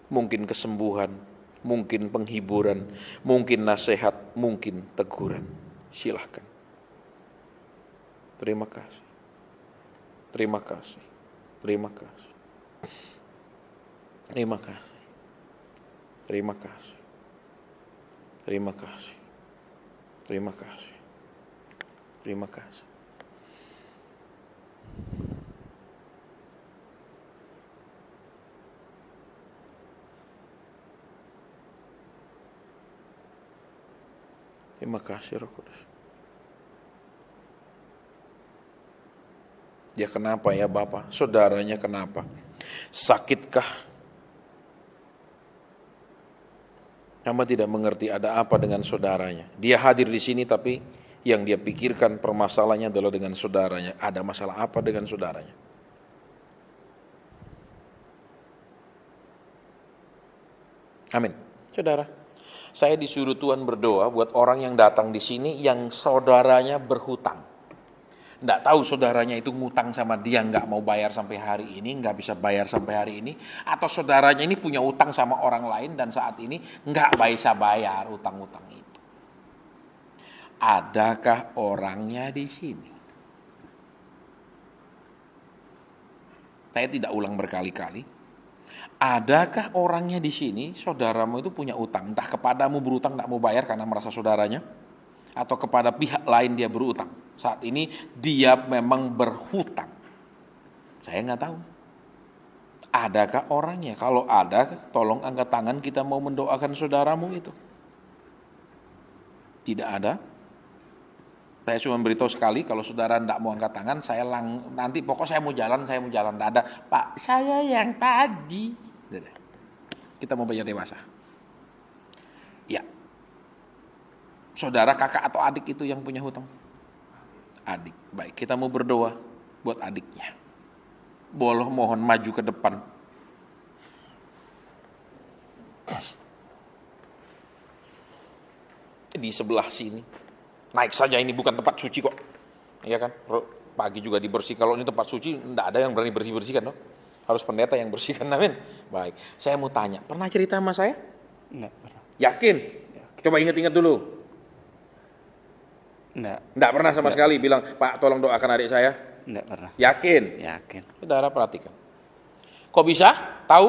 Mungkin kesembuhan, mungkin penghiburan, mungkin nasihat, mungkin teguran. Silahkan. Terima kasih. Terima kasih. Terima kasih. Terima kasih. Terima kasih. Terima kasih. Terima kasih. Terima kasih. Terima kasih Roh Kudus. Ya kenapa ya Bapak? Saudaranya kenapa? Sakitkah? Hamba tidak mengerti ada apa dengan saudaranya. Dia hadir di sini tapi yang dia pikirkan permasalahannya adalah dengan saudaranya. Ada masalah apa dengan saudaranya? Amin. Saudara, saya disuruh Tuhan berdoa buat orang yang datang di sini yang saudaranya berhutang. Nggak tahu saudaranya itu ngutang sama dia, nggak mau bayar sampai hari ini, nggak bisa bayar sampai hari ini. Atau saudaranya ini punya utang sama orang lain dan saat ini nggak bisa bayar utang-utang itu. Adakah orangnya di sini? Saya tidak ulang berkali-kali. Adakah orangnya di sini, saudaramu itu punya utang, entah kepadamu berutang nggak mau bayar karena merasa saudaranya, atau kepada pihak lain dia berutang. Saat ini dia memang berhutang. Saya nggak tahu. Adakah orangnya? Kalau ada, tolong angkat tangan, kita mau mendoakan saudaramu itu. Tidak ada. Saya cuma beritahu sekali, kalau saudara tidak mau angkat tangan, nanti pokok saya mau jalan. Tidak ada, Pak, saya yang tadi. Kita mau bayar dewasa. Ya. Saudara, kakak atau adik itu yang punya hutang? Adik. Baik, kita mau berdoa buat adiknya. Boleh mohon maju ke depan. Di sebelah sini. Naik saja, ini bukan tempat suci kok. Iya kan? Pagi juga dibersih. Kalau ini tempat suci, tidak ada yang berani bersih-bersihkan, dong. Harus pendeta yang bersihkan, amin. Baik, saya mau tanya, pernah cerita sama saya? Enggak pernah. Yakin? Coba ingat-ingat dulu. Enggak pernah sama sekali bilang, Pak tolong doakan adik saya? Enggak pernah. Yakin? Yakin. Saudara perhatikan. Kok bisa? Tahu?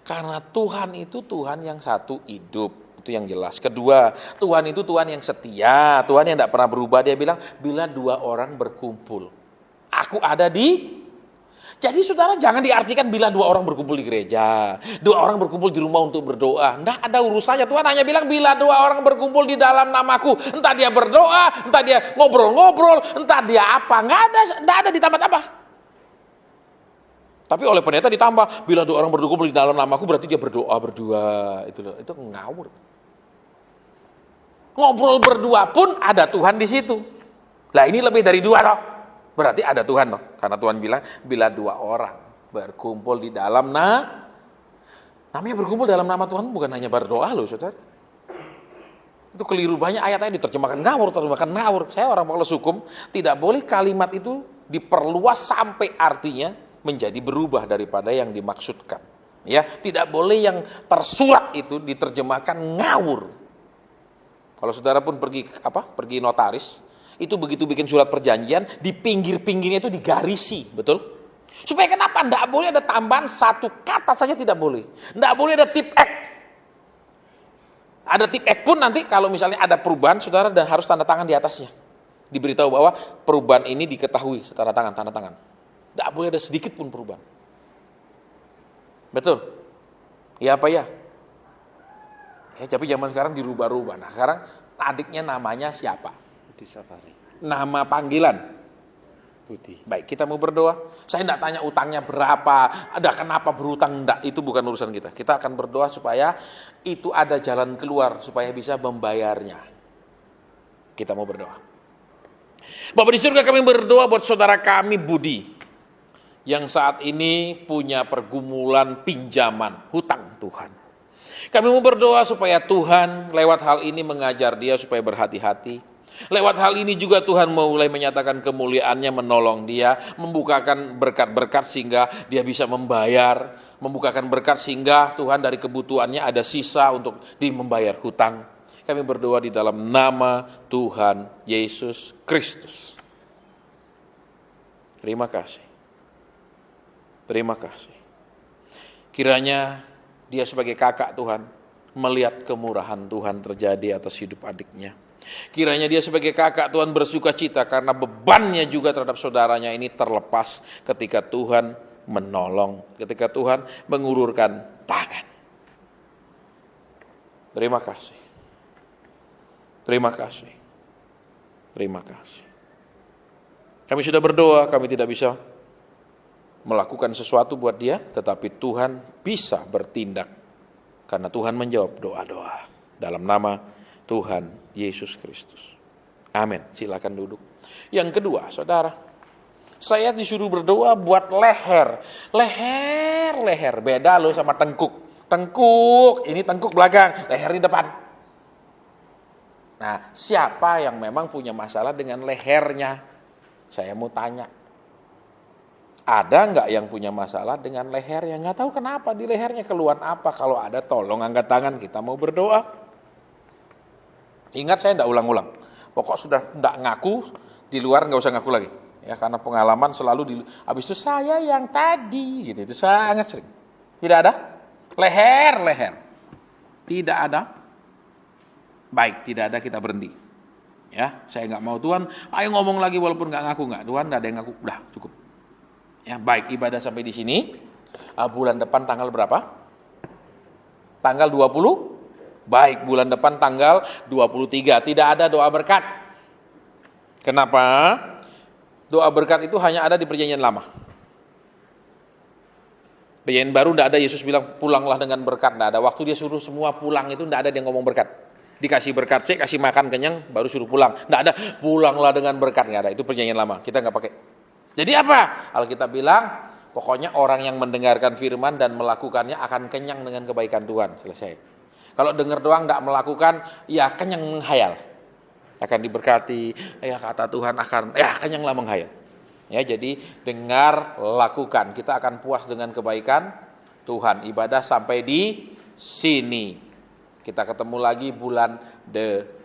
Karena Tuhan itu Tuhan yang satu hidup. Itu yang jelas. Kedua, Tuhan itu Tuhan yang setia. Tuhan yang tidak pernah berubah. Dia bilang, bila dua orang berkumpul, aku ada di... Jadi saudara jangan diartikan bila dua orang berkumpul di gereja, dua orang berkumpul di rumah untuk berdoa. Tidak ada urusannya. Tuhan hanya bilang bila dua orang berkumpul di dalam namaku. Entah dia berdoa, entah dia ngobrol-ngobrol, entah dia apa. Nggak ada ditambah apa. Tapi oleh pendeta ditambah, bila dua orang berkumpul di dalam namaku berarti dia berdoa berdua. Itu ngawur. Ngobrol berdua pun ada Tuhan di situ. Lah ini lebih dari dua loh. Berarti ada Tuhan loh. Karena Tuhan bilang bila dua orang berkumpul di dalam namanya berkumpul dalam nama Tuhan bukan hanya berdoa loh, saudara. Itu keliru, banyak ayat-ayat diterjemahkan ngawur. Saya orang fakultas hukum, tidak boleh kalimat itu diperluas sampai artinya menjadi berubah daripada yang dimaksudkan. Ya, tidak boleh yang tersurat itu diterjemahkan ngawur. Kalau saudara pun pergi notaris, itu begitu bikin surat perjanjian, di pinggir-pinggirnya itu digarisi, betul? Supaya kenapa? Tidak boleh ada tambahan satu kata saja, tidak boleh. Tidak boleh ada tip X. Ada tip X pun nanti kalau misalnya ada perubahan, saudara dan harus tanda tangan di atasnya. Diberitahu bahwa perubahan ini diketahui, tanda tangan. Tidak boleh ada sedikit pun perubahan. Betul? Ya apa ya? Tapi zaman sekarang dirubah-rubah. Nah sekarang adiknya namanya siapa? Di Safari. Nama panggilan? Budi. Baik, kita mau berdoa. Saya tidak tanya utangnya berapa, ada kenapa berutang, enggak, itu bukan urusan kita. Kita akan berdoa supaya itu ada jalan keluar, supaya bisa membayarnya. Kita mau berdoa. Bapak di surga, kami berdoa buat saudara kami Budi, yang saat ini punya pergumulan pinjaman, hutang Tuhan. Kami mau berdoa supaya Tuhan lewat hal ini mengajar dia supaya berhati-hati. Lewat hal ini juga Tuhan mulai menyatakan kemuliaannya, menolong dia, membukakan berkat-berkat sehingga dia bisa membayar, membukakan berkat sehingga Tuhan dari kebutuhannya ada sisa untuk membayar hutang. Kami berdoa di dalam nama Tuhan Yesus Kristus. Terima kasih. Terima kasih. Kiranya dia sebagai kakak Tuhan melihat kemurahan Tuhan terjadi atas hidup adiknya. Kiranya dia sebagai kakak Tuhan bersuka cita karena bebannya juga terhadap saudaranya ini terlepas ketika Tuhan menolong, ketika Tuhan mengulurkan tangan. Terima kasih. Terima kasih. Terima kasih. Kami sudah berdoa, kami tidak bisa melakukan sesuatu buat dia, tetapi Tuhan bisa bertindak karena Tuhan menjawab doa-doa dalam nama Tuhan Yesus Kristus. Amin. Silakan duduk. Yang kedua, saudara, saya disuruh berdoa buat leher. Leher. Beda loh sama tengkuk. Tengkuk, ini tengkuk belakang, leher di depan. Nah, siapa yang memang punya masalah dengan lehernya? Saya mau tanya, ada nggak yang punya masalah dengan lehernya? Nggak tahu kenapa di lehernya keluhan apa. Kalau ada tolong angkat tangan, kita mau berdoa. Ingat saya nggak ulang-ulang. Pokok sudah nggak ngaku, di luar nggak usah ngaku lagi. Ya, karena pengalaman selalu habis itu saya yang tadi, gitu. Itu sangat sering. Tidak ada? Leher. Tidak ada? Baik, tidak ada, kita berhenti. Ya, saya nggak mau Tuhan, ayo ngomong lagi walaupun nggak ngaku, nggak. Tuhan nggak ada yang ngaku, udah cukup. Ya, baik, ibadah sampai di sini. Bulan depan tanggal berapa? Tanggal 20? Baik, bulan depan tanggal 23. Tidak ada doa berkat. Kenapa? Doa berkat itu hanya ada di perjanjian lama. Perjanjian baru tidak ada. Yesus bilang pulanglah dengan berkat, tidak ada. Waktu dia suruh semua pulang itu tidak ada yang ngomong berkat. Dikasih berkat, kasih makan kenyang, baru suruh pulang. Tidak ada, pulanglah dengan berkat, nggak ada. Itu perjanjian lama, kita nggak pakai. Jadi apa? Alkitab bilang, pokoknya orang yang mendengarkan firman dan melakukannya akan kenyang dengan kebaikan Tuhan. Selesai. Kalau dengar doang nggak melakukan, ya kenyang menghayal. Akan diberkati, ya kata Tuhan akan, ya kenyanglah menghayal. Ya, jadi dengar, lakukan. Kita akan puas dengan kebaikan Tuhan. Ibadah sampai di sini. Kita ketemu lagi bulan depan.